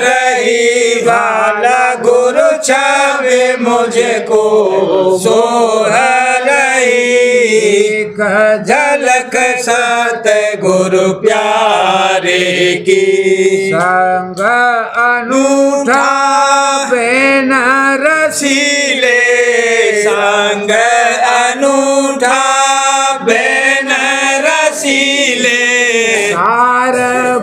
[SPEAKER 1] रही बाला गुरु छवि मुझको सोह रही।
[SPEAKER 2] एक
[SPEAKER 1] झलक सतगुरु प्यारे की
[SPEAKER 2] संग अनूठा बेन
[SPEAKER 1] रसीले, संग अनूठा बेन रसीले।
[SPEAKER 2] सार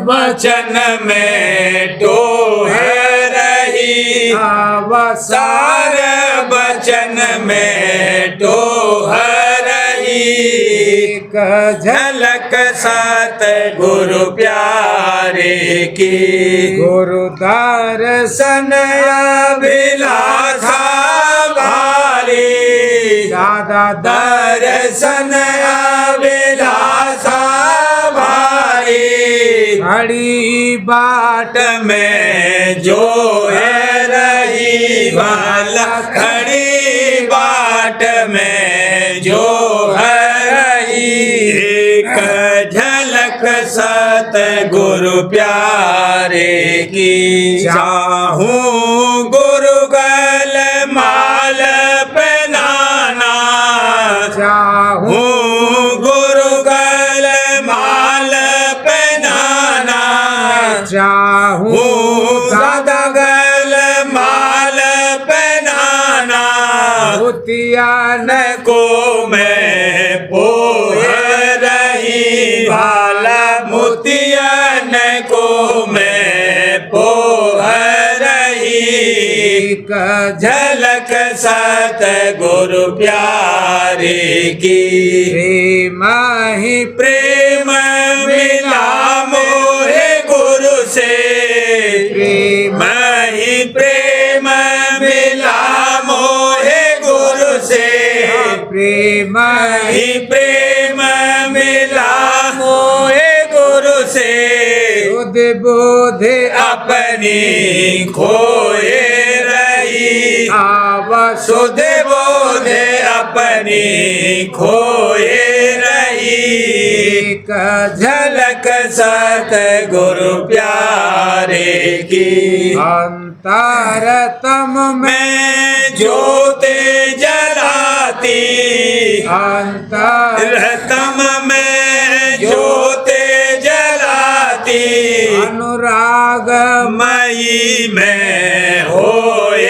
[SPEAKER 1] वचन में टोहे रही,
[SPEAKER 2] अवसार
[SPEAKER 1] सार वचन में टोह रही।
[SPEAKER 2] एक
[SPEAKER 1] झलक सतगुरु प्यारे की
[SPEAKER 2] गुरु दर्शन
[SPEAKER 1] अभिलाषा भारी,
[SPEAKER 2] दादा
[SPEAKER 1] दर्शन अभिलाषा भारी।
[SPEAKER 2] खड़ी बाट
[SPEAKER 1] में जो है रही बाला, खड़ी बाट में जो है रही। एक झलक सतगुरु प्यारे की चाहूं गुरु गल माल पहनाना,
[SPEAKER 2] चाहूं
[SPEAKER 1] हूँ गुरु गल माल पहनाना।
[SPEAKER 2] चाहूं
[SPEAKER 1] हूँ दादा गल माल पहनाना।
[SPEAKER 2] भूतियान
[SPEAKER 1] को मैं पोह रही भाला, मोतियन को मैं पोह रही।
[SPEAKER 2] एक
[SPEAKER 1] झलक सतगुरु प्यारे की
[SPEAKER 2] प्रेम ही
[SPEAKER 1] प्रेम मिला मोहे गुरु से,
[SPEAKER 2] प्रेम
[SPEAKER 1] ही प्रेम मिला मोहे गुरु से।
[SPEAKER 2] प्रेम
[SPEAKER 1] ही प्रेम मिला मोहे गुरु से।
[SPEAKER 2] बुध बोध
[SPEAKER 1] अपनी खोए रही,
[SPEAKER 2] आवस
[SPEAKER 1] सुध बोध अपनी खोए रही।
[SPEAKER 2] एक
[SPEAKER 1] झलक सतगुरु प्यारे की
[SPEAKER 2] अंतरतम में
[SPEAKER 1] मैं ज्योति जलाती,
[SPEAKER 2] अंतर
[SPEAKER 1] रतम में ज्योति जलाती।
[SPEAKER 2] अनुराग
[SPEAKER 1] मई में होए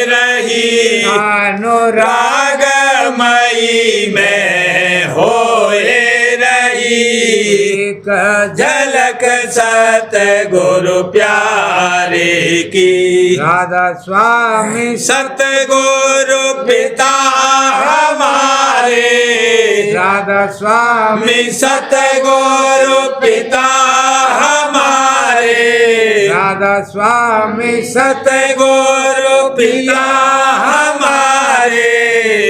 [SPEAKER 1] रही,
[SPEAKER 2] अनुराग
[SPEAKER 1] रागमयी में होए रही।
[SPEAKER 2] एक
[SPEAKER 1] झलक सतगुरु प्यारे की
[SPEAKER 2] राधा स्वामी
[SPEAKER 1] सतगुरु पिता हमारे,
[SPEAKER 2] राधा स्वामी
[SPEAKER 1] मी सतगुरु पिता हमारे।
[SPEAKER 2] राधा स्वामी
[SPEAKER 1] सतगुरु पिता हमारे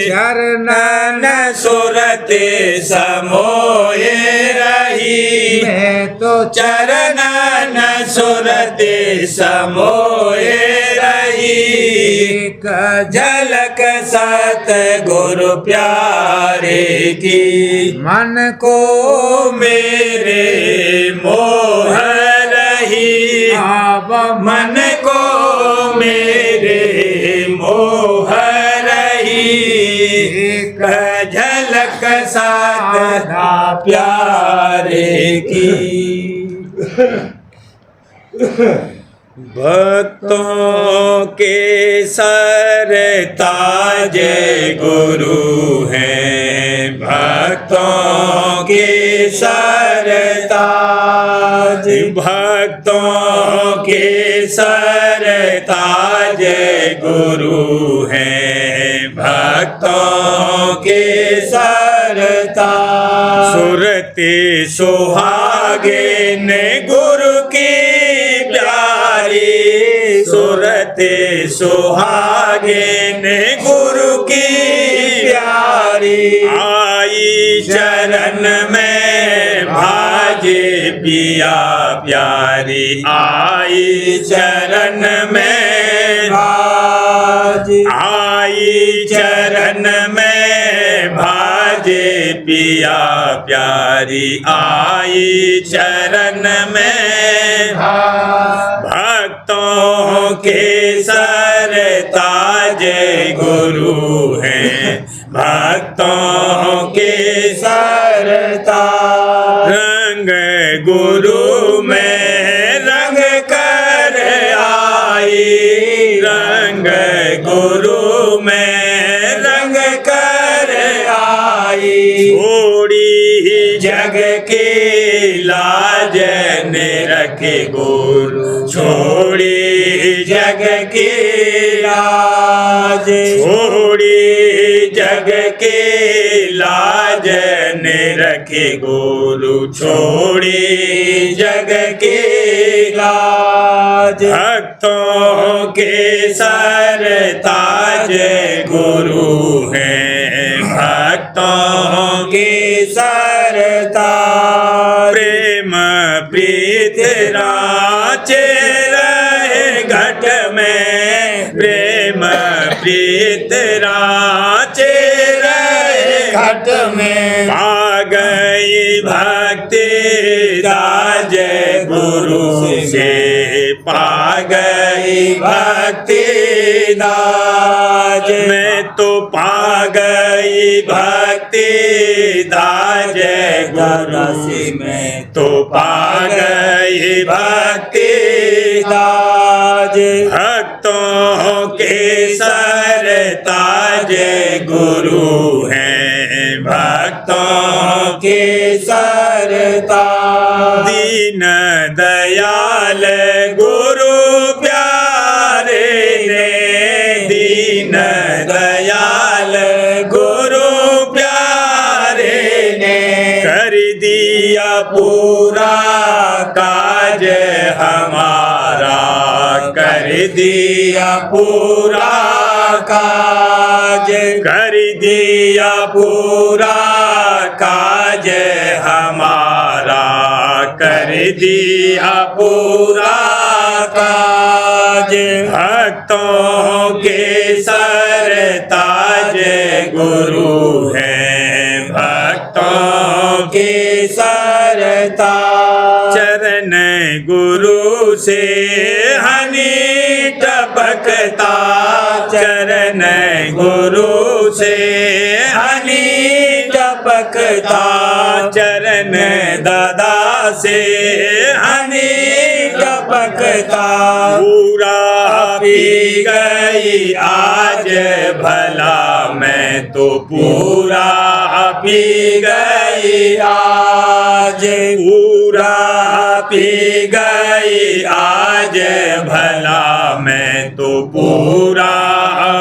[SPEAKER 2] चरणन
[SPEAKER 1] सुरत समोए रही
[SPEAKER 2] मैं तो
[SPEAKER 1] चरणन सुरते समोए रही
[SPEAKER 2] एक
[SPEAKER 1] झलक सत गुरु प्यारे की
[SPEAKER 2] मन को
[SPEAKER 1] ओ मेरे मोह रही
[SPEAKER 2] अब
[SPEAKER 1] मन को मेरे मोह रही एक झलक साधा प्यारे की भक्तों के सरताज गुरु हैं भक्तों के सरताज भक्तों के सरताज गुरु हैं भक्तों के सरताज सुरते सुहागे ने गुरु की प्यारी सुरते सुहागे ने गुरु की प्यारी आई चरण में भाजे पिया प्यारी आई चरण में भाज आई चरण में भाजे पिया प्यारी आई चरण में भक्तों के सरताज गुरु हैं भक्तों के सरताज रंग गुरु में रंग कर आई रंग गुरु में रंग कर आई छोड़ी जग की लाज ने रखे गुरु छोड़ी जग की लाज छोड़ी जग की लाज ने रखे गुरु छोड़ी जग की लाज भक्तों के सरताज गुरु हैं भक्तों के सरताज प्रेम प्रीत राचे रहे घट में प्रेम प्रीत राचे रहे घट में पा गई भक्ति दाज गुरु से पा गई भक्ति दाज मैं तो पा गई भक्ति दाज गुरु से मैं तो पा गई भक्ति दाज भक्तों के सरताज गुरु हैं भक्तों के सरताज दीन दयाल गुरु प्यारे ने दीन दयाल गुरु प्यारे ने कर दिया पूरा काज हमारा कर दिया पूरा काज कर दिया पूरा काज हमारा कर दिया पूरा काज भक्तों के सरताज गुरु हैं भक्तों के सरताज चरण गुरु से हनी टपकता चरण गुरु से हनी टपकता चरण दादा से हनी टपकता पूरा पी गई आज भला मैं तो पूरा पी गई आज पूरा पी गई आज भला मैं तो पूरा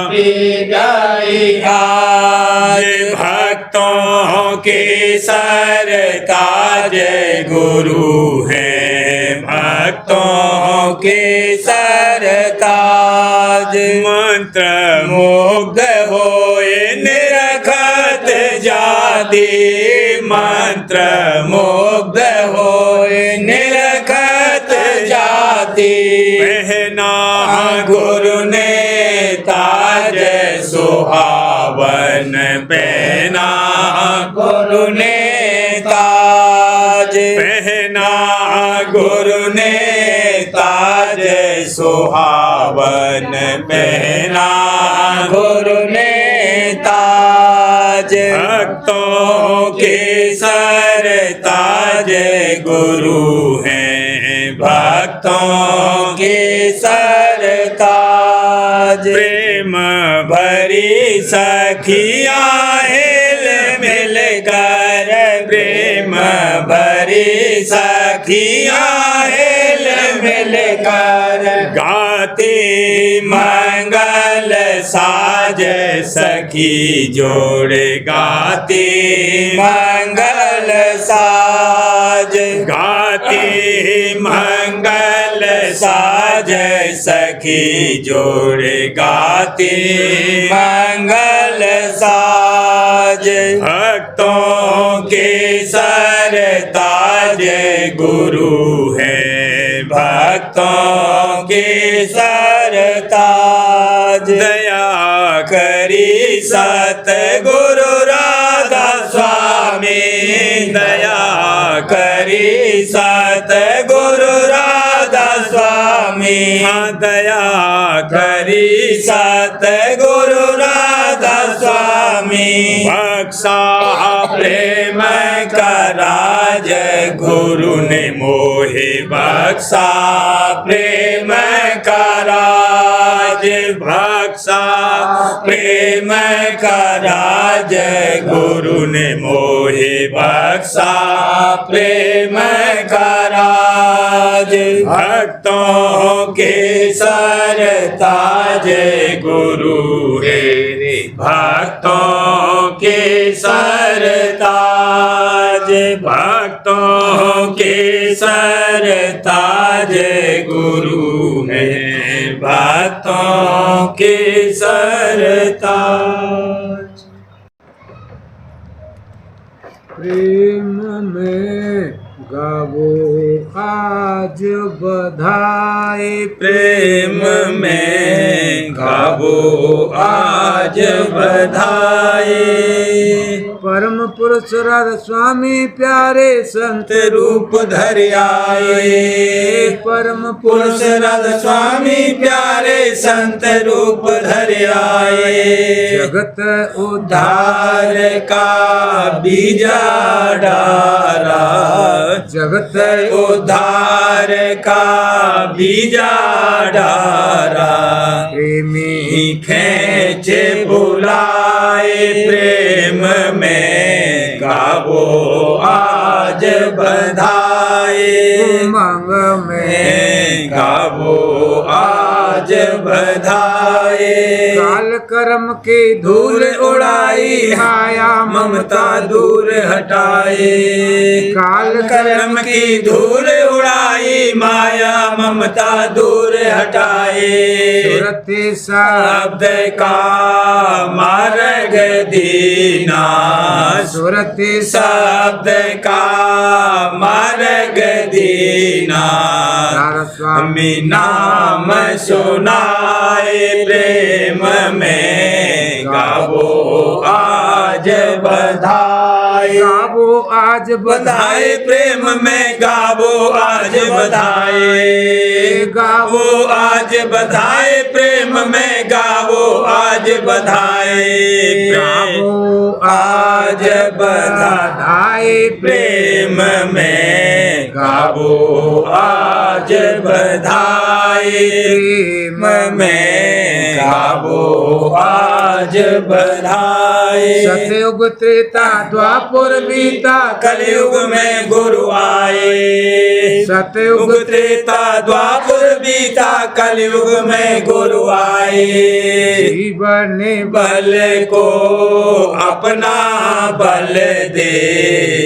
[SPEAKER 1] पी गई आज भक्तों के सरताज गुरु हैं भक्तों के सरताज मंत्र मुग्ध होए निरखत जाति पहना गुरु ने ताज सुहावन, पहना गुरु ने ताज, पहना गुरु ने ताज सुहावन, पहना गुरु ने ताज। भक्तों के सर ताज गुरु हैं, भक्तों के सर ताज। प्रेम भरी सखियाँ हिल मिल कर, प्रेम भरी सखियाँ हिल मिल कर, गाती मंगल साज सखी जोड़, गाती मंगल साज, गाती मंगल साज सखी जोड़, गाती मंगल साज। भक्तों के सर ताज गुरु है, भक्तों के सर ताज। दया करी सतगुरु राधा स्वामी, दया करी सतगुरु राधा स्वामी, दया करी सतगुरु राधा स्वामी। बख्शा प्रेम का राज गुरु ने मोहे, बख्शा प्रेम का राज, बख्शा प्रेम का राज गुरु ने मोहे, बख्शा प्रेम का राज। भक्तों के सर ताज गुरु है, भक्तों के सर ताज, भक्तों के सर ताज गुरु है, भक्तों के सर ताज।
[SPEAKER 2] प्रेम में गावो आज बधाई,
[SPEAKER 1] प्रेम में गावो आज बधाई।
[SPEAKER 2] परम पुरुष राधा स्वामी प्यारे संत
[SPEAKER 1] रूप धर आए,
[SPEAKER 2] परम
[SPEAKER 1] पुरुष राधा स्वामी प्यारे संत रूप धर आए।
[SPEAKER 2] जगत
[SPEAKER 1] उद्धार का बीजा डारा,
[SPEAKER 2] जगत
[SPEAKER 1] उद्धार का बीजा डारा।
[SPEAKER 2] प्रेमी
[SPEAKER 1] खेचे बुलाए प्रेम में गावो आज बधाई,
[SPEAKER 2] उमंग में
[SPEAKER 1] गावो आज बधाई।
[SPEAKER 2] काल कर्म की धूल उड़ाई,
[SPEAKER 1] माया ममता दूर हटाए,
[SPEAKER 2] काल
[SPEAKER 1] कर्म की धूल उड़ाई, माया ममता दूर हटाए।
[SPEAKER 2] सुरति
[SPEAKER 1] शब्द का मार्ग दीना,
[SPEAKER 2] सुरति
[SPEAKER 1] शब्द का मार्ग दीना। स्वामी नाम सुनाए प्रेम में गावो आज बधाई,
[SPEAKER 2] गावो आज
[SPEAKER 1] बधाई प्रेम में गावो आज बधाई, गावो आज बधाई प्रेम में गावो आज बधाई,
[SPEAKER 2] गावो
[SPEAKER 1] आज बधाई प्रेम में गावो आज बधाई, प्रेम में गावो आज बधाई।
[SPEAKER 2] सतयुग त्रेता द्वापर बीता,
[SPEAKER 1] कलयुग में गुरु आए, सतयुग त्रेता द्वापर बीता, कलयुग में गुरु आए।
[SPEAKER 2] जीवन
[SPEAKER 1] बल को अपना बल दे,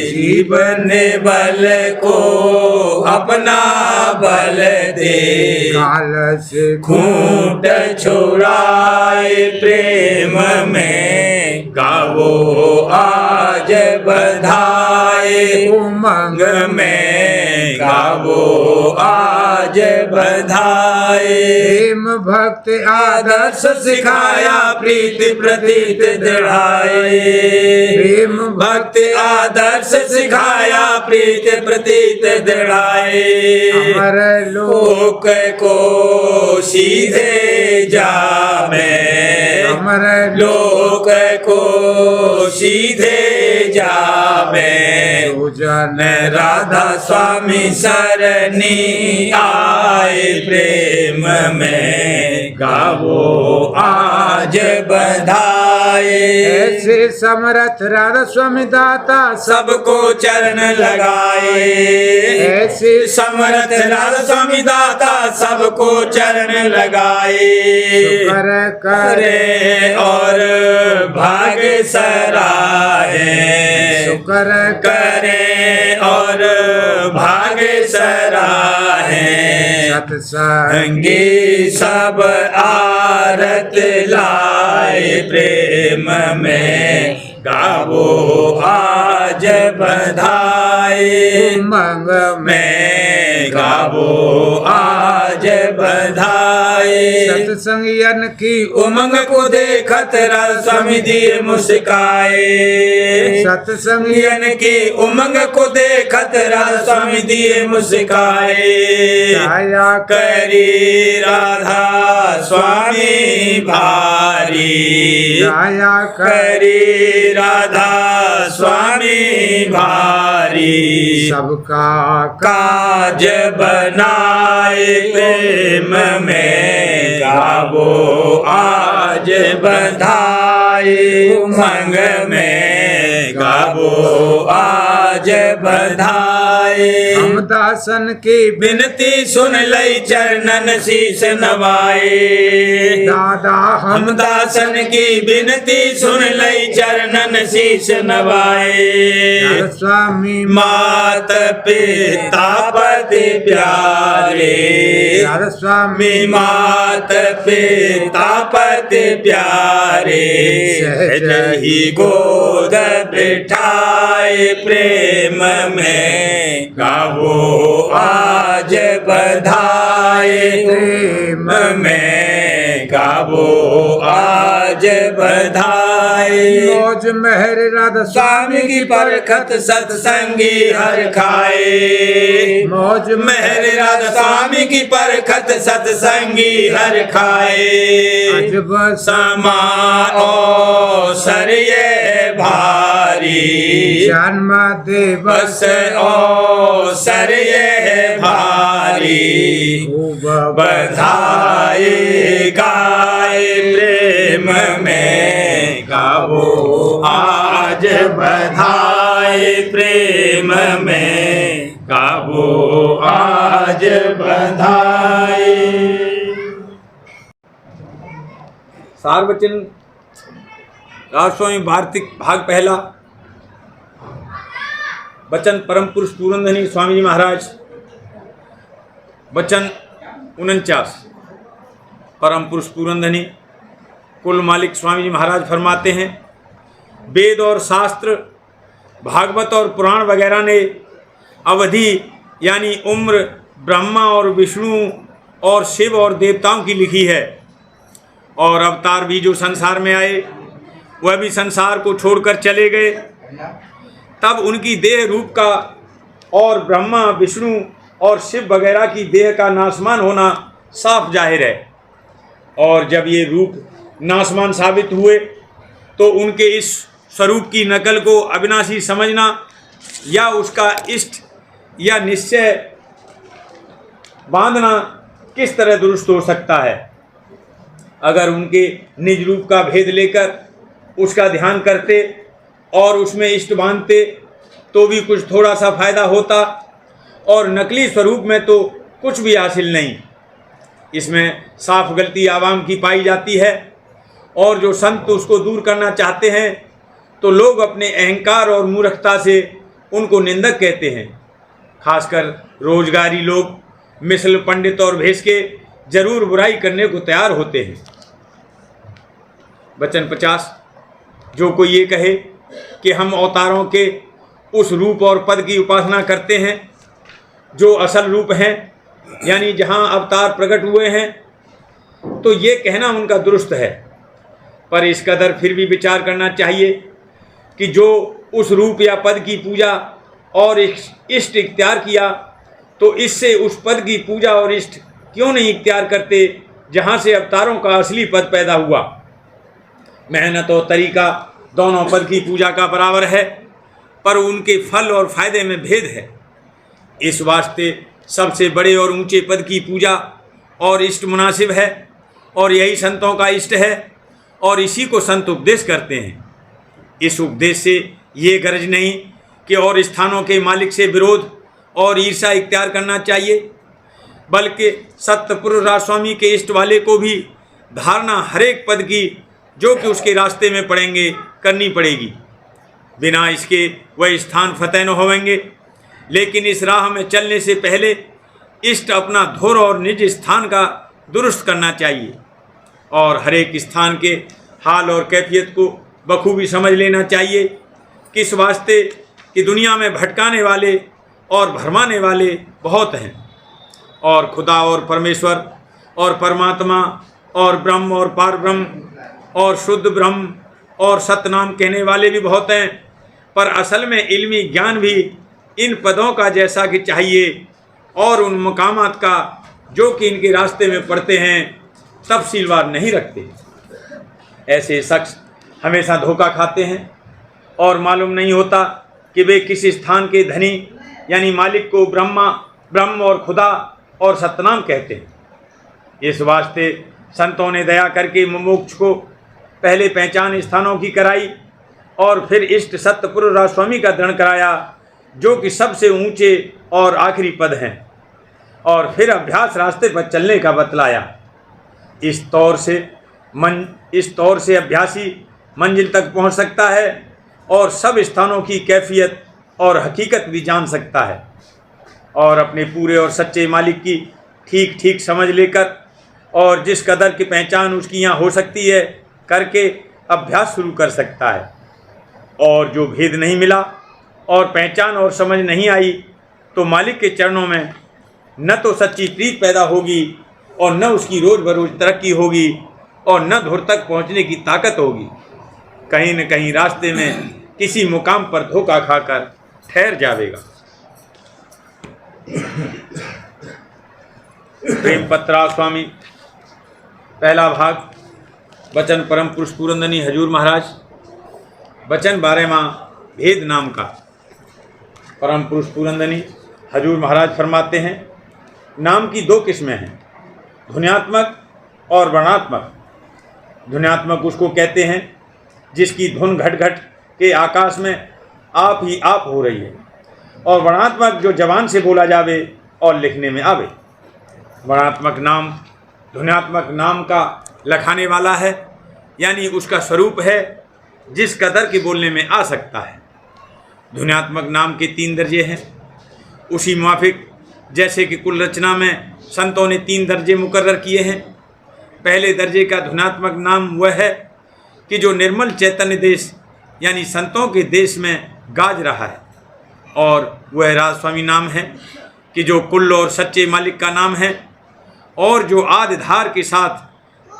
[SPEAKER 1] जीवन बल को अपना बल दे।
[SPEAKER 2] काल से
[SPEAKER 1] खूंट छुड़ाए प्रेम में गावो आज बधाई, उमंग में गावो आज बधाई।
[SPEAKER 2] प्रेम भक्ति
[SPEAKER 1] आदर्श सिखाया प्रीति प्रतीत दृढ़ाए।
[SPEAKER 2] प्रेम
[SPEAKER 1] भक्ति आदर्श सिखाया प्रीति प्रतीत दृढ़ाए।
[SPEAKER 2] अमर
[SPEAKER 1] लोक को सीधे जावे।
[SPEAKER 2] अमर
[SPEAKER 1] लोक को सीधे जावे।
[SPEAKER 2] जन
[SPEAKER 1] राधा स्वामी सरनी आए प्रेम में गावो आज बधाई।
[SPEAKER 2] ऐसे समरथ राधा स्वामी दाता
[SPEAKER 1] सबको चरण लगाए।
[SPEAKER 2] ऐसे
[SPEAKER 1] समर्थ राधा स्वामी दाता सबको चरण लगाए।
[SPEAKER 2] शुक्र
[SPEAKER 1] करे और भाग्य सराहे।
[SPEAKER 2] शुक्र
[SPEAKER 1] करे और भाग्य सराहे।
[SPEAKER 2] सत्संगी
[SPEAKER 1] सब आरत लाए प्रेम में गावो आज बधाई।
[SPEAKER 2] उमंग
[SPEAKER 1] में गावो आज बधाई।
[SPEAKER 2] सत्संगियन की
[SPEAKER 1] उमंग को देखत राधा स्वामी दिए मुस्काए।
[SPEAKER 2] सत्संगियन
[SPEAKER 1] सत्संगियन की उमंग को देखत राधा स्वामी दिए मुस्काए।
[SPEAKER 2] छाया
[SPEAKER 1] करी राधा स्वामी भारी।
[SPEAKER 2] छाया
[SPEAKER 1] करी राधा स्वामी भारी।
[SPEAKER 2] सबका
[SPEAKER 1] काज बनाए प्रेम में गावो आज बधाई। उमंग में गावो आज बधाई।
[SPEAKER 2] हम दासन की
[SPEAKER 1] विनती सुन लई चरणन शीस नवाए।
[SPEAKER 2] दादा
[SPEAKER 1] हम दासन की विनती सुन लई चरणन शीस नवाए।
[SPEAKER 2] स्वामी
[SPEAKER 1] मात पिता पति प्यारे।
[SPEAKER 2] राधा स्वामी
[SPEAKER 1] मात पिता पति प्यारे।
[SPEAKER 2] सहज
[SPEAKER 1] ही गोद बिठाए प्रेम में गावो आज बधाई।
[SPEAKER 2] प्रेम
[SPEAKER 1] में गावो आज बधाई।
[SPEAKER 2] मौज मेहर राधा
[SPEAKER 1] स्वामी की परखत सत्संगी हर खाए।
[SPEAKER 2] मौज
[SPEAKER 1] मेहर राधा स्वामी की परखत सत्संगी हर खाए।
[SPEAKER 2] अजब
[SPEAKER 1] समा अवसर ये भारी।
[SPEAKER 2] जन्म देव
[SPEAKER 1] बस अवसर ये भारी।
[SPEAKER 2] खूब
[SPEAKER 1] बधाई गाए प्रेम में गावो आज बधाई। प्रेम में गावो आज बधाई। सार वचन राधा स्वामी वार्तिक भाग पहला। वचन परम पुरुष पूरनधनी स्वामी जी महाराज। वचन 49। परम पुरुष पूरनधनी कुल मालिक स्वामी जी महाराज फरमाते हैं, वेद और शास्त्र, भागवत और पुराण वगैरह ने अवधि यानी उम्र ब्रह्मा और विष्णु और शिव और देवताओं की लिखी है। और अवतार भी जो संसार में आए वह भी संसार को छोड़कर चले गए। तब उनकी देह रूप का और ब्रह्मा विष्णु और शिव वगैरह की देह का नाशमान होना साफ जाहिर है। और जब ये रूप नाशमान साबित हुए तो उनके इस स्वरूप की नकल को अविनाशी समझना या उसका इष्ट या निश्चय बांधना किस तरह दुरुस्त हो सकता है। अगर उनके निज रूप का भेद लेकर उसका ध्यान करते और उसमें इष्ट बांधते तो भी कुछ थोड़ा सा फायदा होता, और नकली स्वरूप में तो कुछ भी हासिल नहीं। इसमें साफ गलती आवाम की पाई जाती है, और जो संत उसको दूर करना चाहते हैं तो लोग अपने अहंकार और मूर्खता से उनको निंदक कहते हैं। खासकर रोजगारी लोग मिसल पंडित और भेष के जरूर बुराई करने को तैयार होते हैं। वचन 50। जो कोई ये कहे कि हम अवतारों के उस रूप और पद की उपासना करते हैं जो असल रूप हैं, यानी जहाँ अवतार प्रकट हुए हैं, तो ये कहना उनका दुरुस्त है। पर इस कदर फिर भी विचार करना चाहिए कि जो उस रूप या पद की पूजा और इष्ट इख्तियार किया, तो इससे उस पद की पूजा और इष्ट क्यों नहीं इख्तियार करते जहाँ से अवतारों का असली पद पैदा हुआ। मेहनत और तरीका दोनों पद की पूजा का बराबर है, पर उनके फल और फायदे में भेद है। इस वास्ते सबसे बड़े और ऊंचे पद की पूजा और इष्ट मुनासिब है, और यही संतों का इष्ट है, और इसी को संत उपदेश करते हैं। इस उपदेश से ये गरज नहीं कि और स्थानों के मालिक से विरोध और ईर्ष्या इख्तियार करना चाहिए, बल्कि सत्यपुरुष राजस्वामी के इष्ट वाले को भी धारणा हर एक पद की जो कि उसके रास्ते में पड़ेंगे करनी पड़ेगी। बिना इसके वह स्थान फतेह न होवेंगे। लेकिन इस राह में चलने से पहले इष्ट अपना धुर और निज स्थान का दुरुस्त करना चाहिए, और हर एक स्थान के हाल और कैफियत को बखूबी समझ लेना चाहिए। किस वास्ते कि दुनिया में भटकाने वाले और भरमाने वाले बहुत हैं, और खुदा और परमेश्वर और परमात्मा और ब्रह्म और पारब्रह्म और शुद्ध ब्रह्म और सतनाम कहने वाले भी बहुत हैं। पर असल में इल्मी ज्ञान भी इन पदों का जैसा कि चाहिए और उन मकामात का जो कि इनके रास्ते में पड़ते हैं तफसीलवार नहीं रखते। ऐसे शख्स हमेशा धोखा खाते हैं और मालूम नहीं होता कि वे किस स्थान के धनी यानी मालिक को ब्रह्म और खुदा और सतनाम कहते हैं। इस वास्ते संतों ने दया करके मुमुक्ष को पहले पहचान स्थानों की कराई और फिर इष्ट सत्यपुरुष राजस्वामी का दृढ़ कराया, जो कि सबसे ऊंचे और आखिरी पद हैं, और फिर अभ्यास रास्ते पर चलने का बतलाया। इस तौर से अभ्यासी मंजिल तक पहुंच सकता है और सब स्थानों की कैफियत और हकीकत भी जान सकता है, और अपने पूरे और सच्चे मालिक की ठीक ठीक समझ लेकर और जिस कदर की पहचान उसकी यहाँ हो सकती है करके अभ्यास शुरू कर सकता है। और जो भेद नहीं मिला और पहचान और समझ नहीं आई, तो मालिक के चरणों में न तो सच्ची प्रीत पैदा होगी और न उसकी रोज़ बरोज़ तरक्की होगी और न धुर तक पहुँचने की ताकत होगी। कहीं न कहीं रास्ते में किसी मुकाम पर धोखा खाकर ठहर जाएगा। प्रेम पत्रा स्वामी, पहला भाग। वचन परम पुरुष पूरंदनी हजूर महाराज। वचन 12वां भेद नाम का। परम पुरुष पूरंदनी हजूर महाराज फरमाते हैं, नाम की 2 किस्में हैं, ध्वन्यात्मक और वर्णात्मक। ध्वन्यात्मक उसको कहते हैं जिसकी धुन घट घट के आकाश में आप ही आप हो रही है, और वर्णात्मक जो जबान से बोला जावे और लिखने में आवे। वर्णात्मक नाम ध्वन्यात्मक नाम का लखाने वाला है, यानी उसका स्वरूप है जिस कदर के बोलने में आ सकता है। ध्वन्यात्मक नाम के 3 दर्जे हैं, उसी मुआफिक जैसे कि कुल रचना में संतों ने 3 दर्जे मुकर्रर किए हैं। पहले दर्जे का ध्वन्यात्मक नाम वह है कि जो निर्मल चैतन्य देश यानी संतों के देश में गाज रहा है, और वह राजस्वामी नाम है कि जो कुल और सच्चे मालिक का नाम है, और जो आदिधार के साथ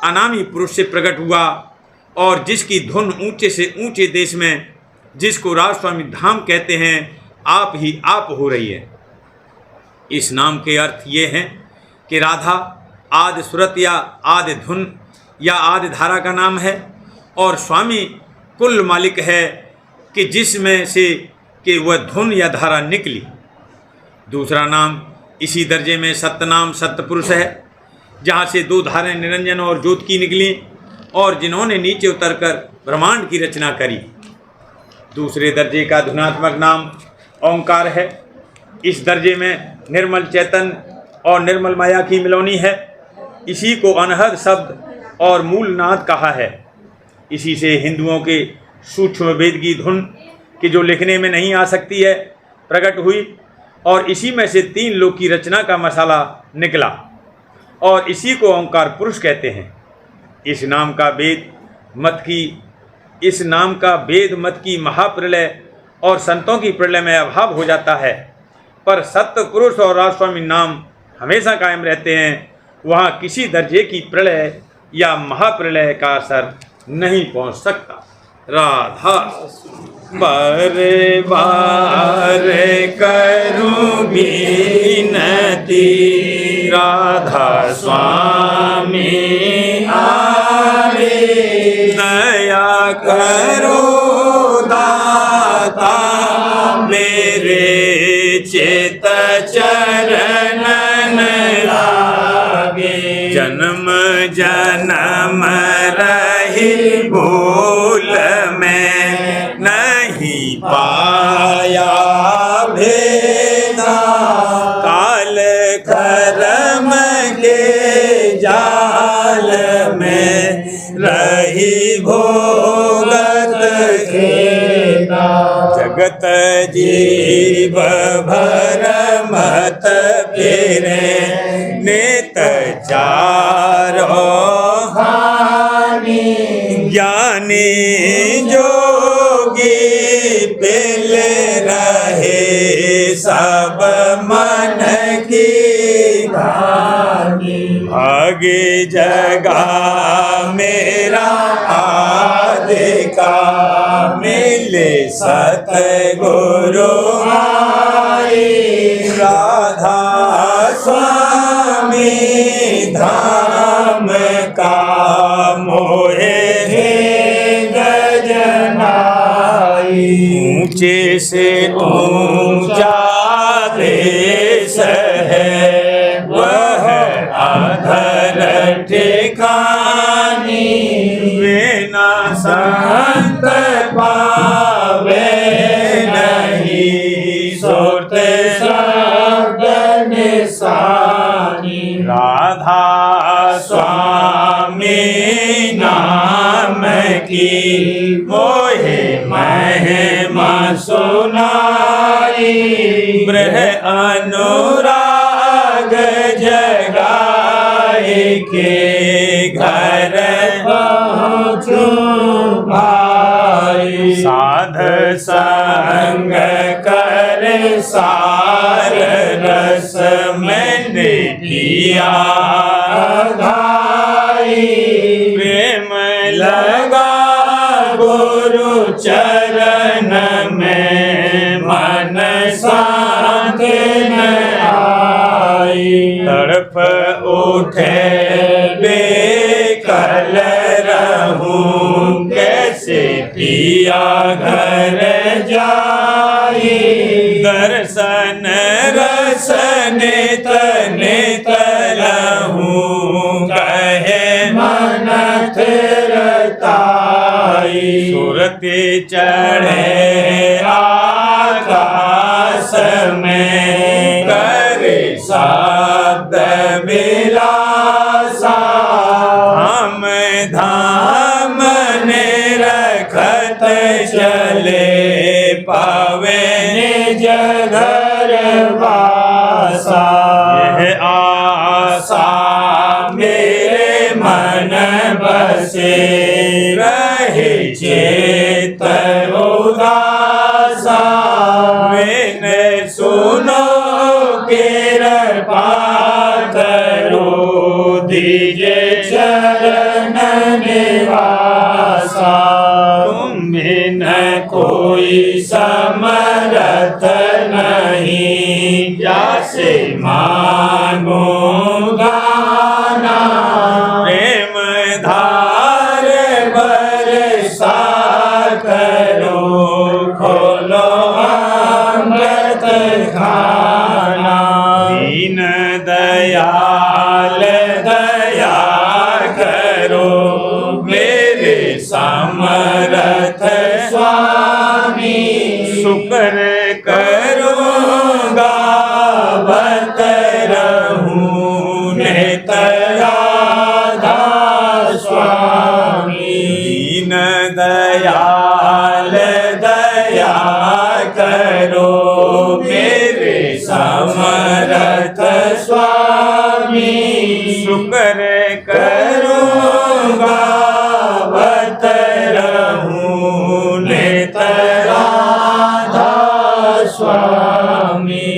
[SPEAKER 1] अनामी पुरुष से प्रकट हुआ, और जिसकी धुन ऊंचे से ऊंचे देश में, जिसको राजस्वामी धाम कहते हैं, आप ही आप हो रही है। इस नाम के अर्थ ये हैं कि राधा आदि सुरत या आदि धुन या आदि धारा का नाम है, और स्वामी कुल मालिक है कि जिसमें से कि वह धुन या धारा निकली। दूसरा नाम इसी दर्जे में सत्यनाम सत्यपुरुष है, जहाँ से 2 धारें निरंजन और ज्योत की निकली, और जिन्होंने नीचे उतरकर ब्रह्मांड की रचना करी। दूसरे दर्जे का ध्वन्यात्मक नाम ओंकार है। इस दर्जे में निर्मल चैतन और निर्मल माया की मिलौनी है। इसी को अनहद शब्द और मूल नाद कहा है। इसी से हिंदुओं के सूक्ष्म वेद की धुन कि जो लिखने में नहीं आ सकती है प्रकट हुई, और इसी में से 3 लोक की रचना का मसाला निकला, और इसी को ओंकार पुरुष कहते हैं। इस नाम का वेद मत की महाप्रलय और संतों की प्रलय में अभाव हो जाता है, पर सत्य पुरुष और राधास्वामी नाम हमेशा कायम रहते हैं। वहाँ किसी दर्जे की प्रलय या महाप्रलय का असर नहीं पहुँच सकता। राधा बार बार करूं विनती, राधा स्वामी आरे दया करो दाता, मेरे चेत चरणन लागे। जन्म जन्म रही भूल में नहीं पाया भेदा, काल कर्म के जाल में रही भोगत खेदा। जगत जीव भर मत फेरे, नेत चारो हानि। ज्ञानी जोगी पिल रहे सब मन की कहानी। भाग्य जगा मेरा आदिका, मिले सतगुरु आई। राधा स्वामी धाम का मोहे ऊंचे से ऊंचा देश है, वह अधर ठिकानी। बिना संत पावे नहीं, सोते शब्द निशानी। राधा स्वामी नाम की मोहे महिमा सुनाई। ब्रह अनुराग जगाए के घर पहुँचू भाई। साध संग कर सार रस मैंने पिया घाई। प्रेम लगा गुरु चरण में, मन शांत न आई। तड़प उठे बेकल रहूं, कैसे पिया घर जाई। दर्शन रस नित नित रहूं, कहे मन थिरताई। सुरति चढ़े आकाश में, करे शब्द विलासा। हम धाम ने रखत चले, पावे निज घर वासा। यह आशा मेरे मन बसे, रहे चेत उदासा। मैंने सुनो कृपा करो, दीजे चरण निवासा। तुम बिन कोई समरथ नहीं, जासे मांगो गाना। प्रेम धार बरसा करो, खोलो अमृत खाना। दीन दयाल दया करो, मेरे समरथ स्वामी। शुक्र करूँगा बत रहूं, नित राधा स्वामी। दीन दयाल दया करो, मेरे समरथ स्वामी। शुक्र करूँगा बत रहूं, नित राधा स्वामी।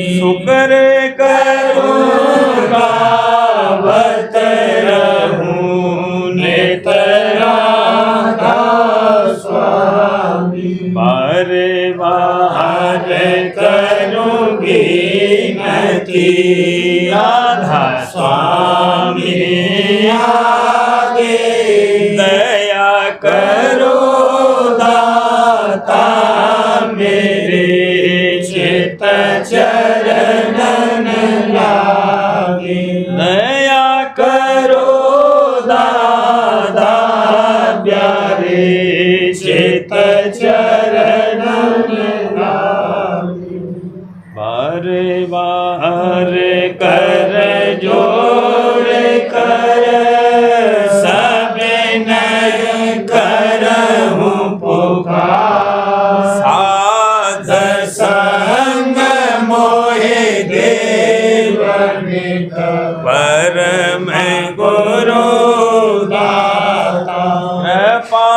[SPEAKER 1] राधा स्वामी आगे दया करो दाता मेरे चित चरणन लागे दया करो दादा प्यारे चित चरणन लागे बार बार कर जोड़ कर सब नय करहूं पुकार साध संग मोहे देवन परम गुरु दाता कृपा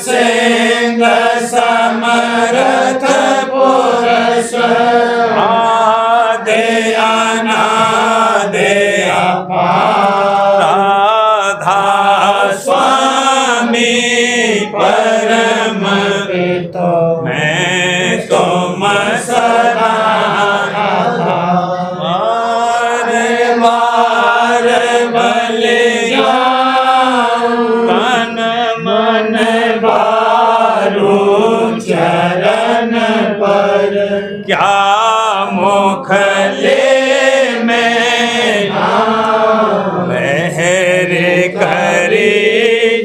[SPEAKER 1] सिंह समर्थ पुरुष आदि अनादि अपार राधा स्वामी परम पिता मैं तुम सदा बार बार बलि तन मन बारू चरण पर क्या मुख ले मैं लहर करी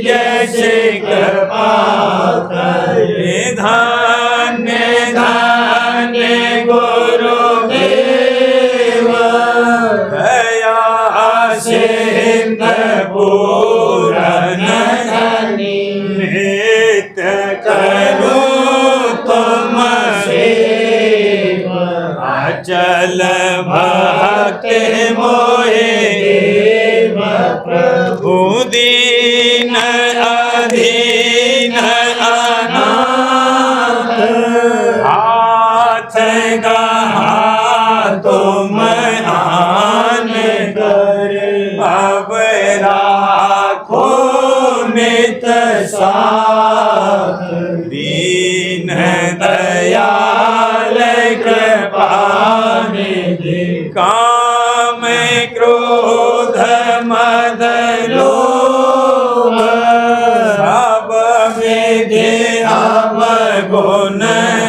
[SPEAKER 1] जैसे कृपा करे धन्य धन्य गुरुदेव दया सिंध पूरन नित्य करो तुम अचल भक्ति मोहे प्रभु दीन अधीन अनाथ हाथ गहा तुम आन कर अब राखो नित साथ दीन दयाल कृपा काम क्रोध मद लोभ सब विधि अवगुण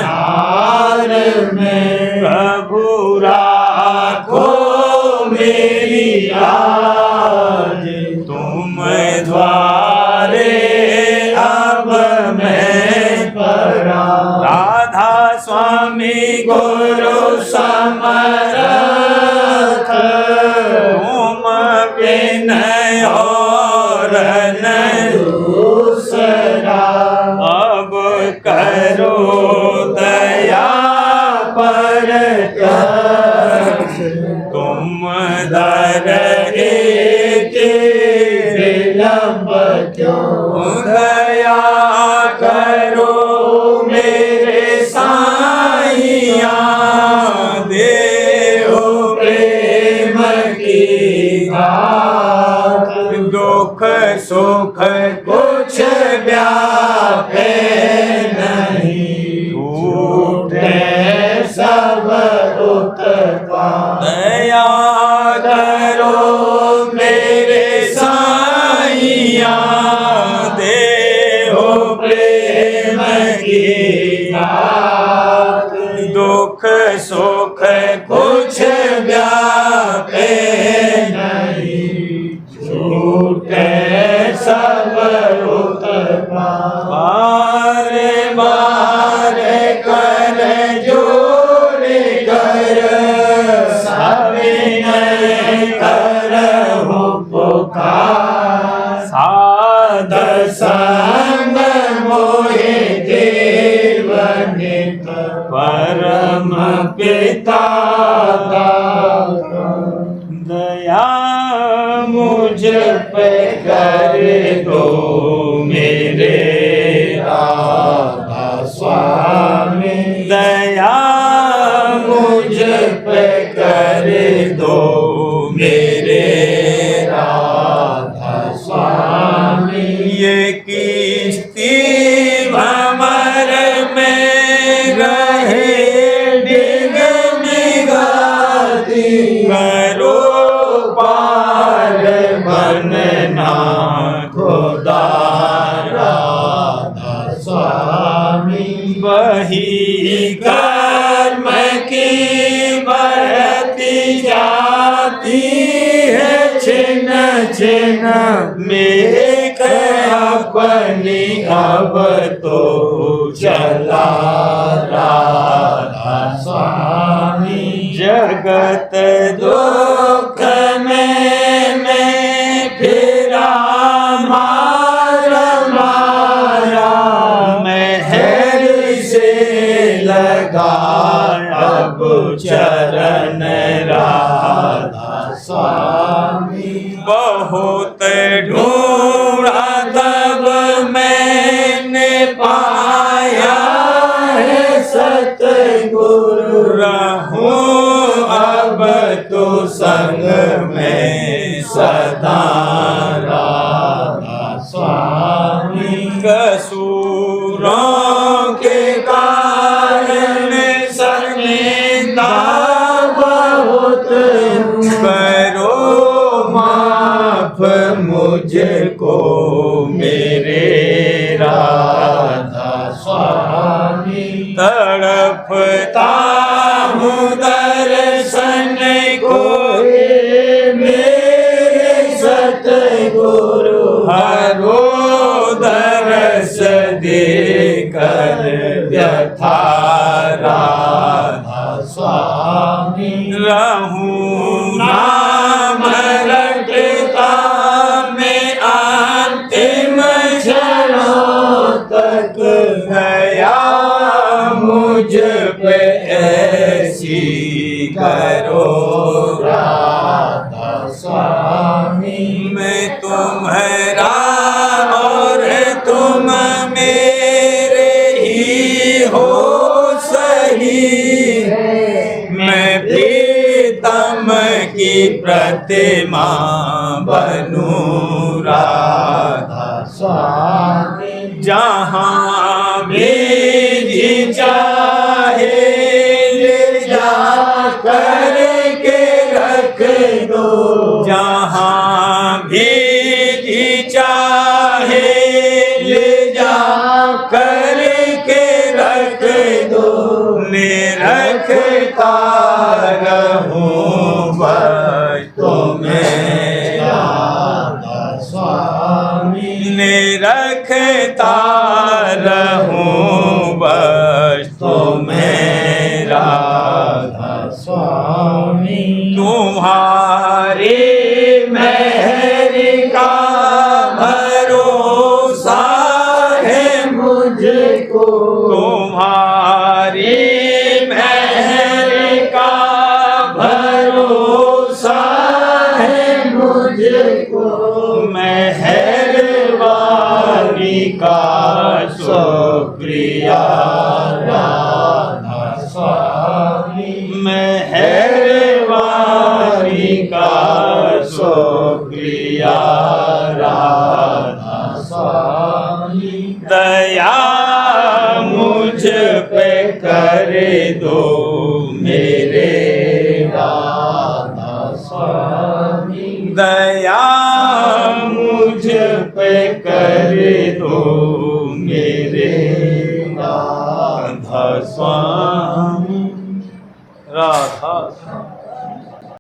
[SPEAKER 1] हार में प्रभु राखो मेरी लाज तुम द्वारे अब मैं परा राधा स्वामी गुरु समर्थ तुम विनय और दूसरा अब करो दया पर तुम दर विलंब क्यों दया करो मेरे साईया देहो प्रेम की घात दुख सुख कुछ व्यापे नहीं टूटे सब उत्पात दया करो मेरे साईया देहो प्रेम की घात दुख सुख कुछ व्यापे नहीं छूटे सब उत्पात बार बार कर जोड़ कर सविनय करहूं पुकार साध संग मोहे देवन परम पिता दया मुझ पे कर दो मेरे राधा स्वामी दया मुझ पे कर दो मेरे राधा स्वामी ये किस्ती भंवर में रहे डिग निगाती
[SPEAKER 3] जाती है छिन छिन मेघ अपनी अब तो चला राधा स्वामी जगत दुख में मैं फिरा मारा मारा महर से लगा अब चरण राधा स्वामी बहुत ढूंढा तब मैंने पाया है सतगुरु रहूं अब तो संग में सदा राधा स्वामी कसूरों के कारण शर्मिंदा बहुत करो माफ मुझको मेरे राधा स्वामी तड़पता हूँ दर्शन को मेरे सतगुरु हरो दरस देकर व्यथा राधा स्वामी रहूं नाम रटता मैं अंतिम क्षणों तक गया मुझ पे ऐसी करो राधा स्वामी मैं तुम्हारा और तुम मेरे ही हो सही मैं प्रीतम की प्रतिमा बनूं राधा स्वामी जहाँ भी चाहे ले जा करके रख दो जहाँ भी चाहे ले जा करके रख दो निरखता रहूं बस तुम्हें राधा स्वामी निरखता रहूं बस तुम्हें राधा स्वामी तुम्हारे मेहर का भरोसा है मुझको तुम्हारी मेहर का भरोसा है मुझको मेहरबानी का शुक्रिया राधा स्वामी मेहरबानी का शुक्रिया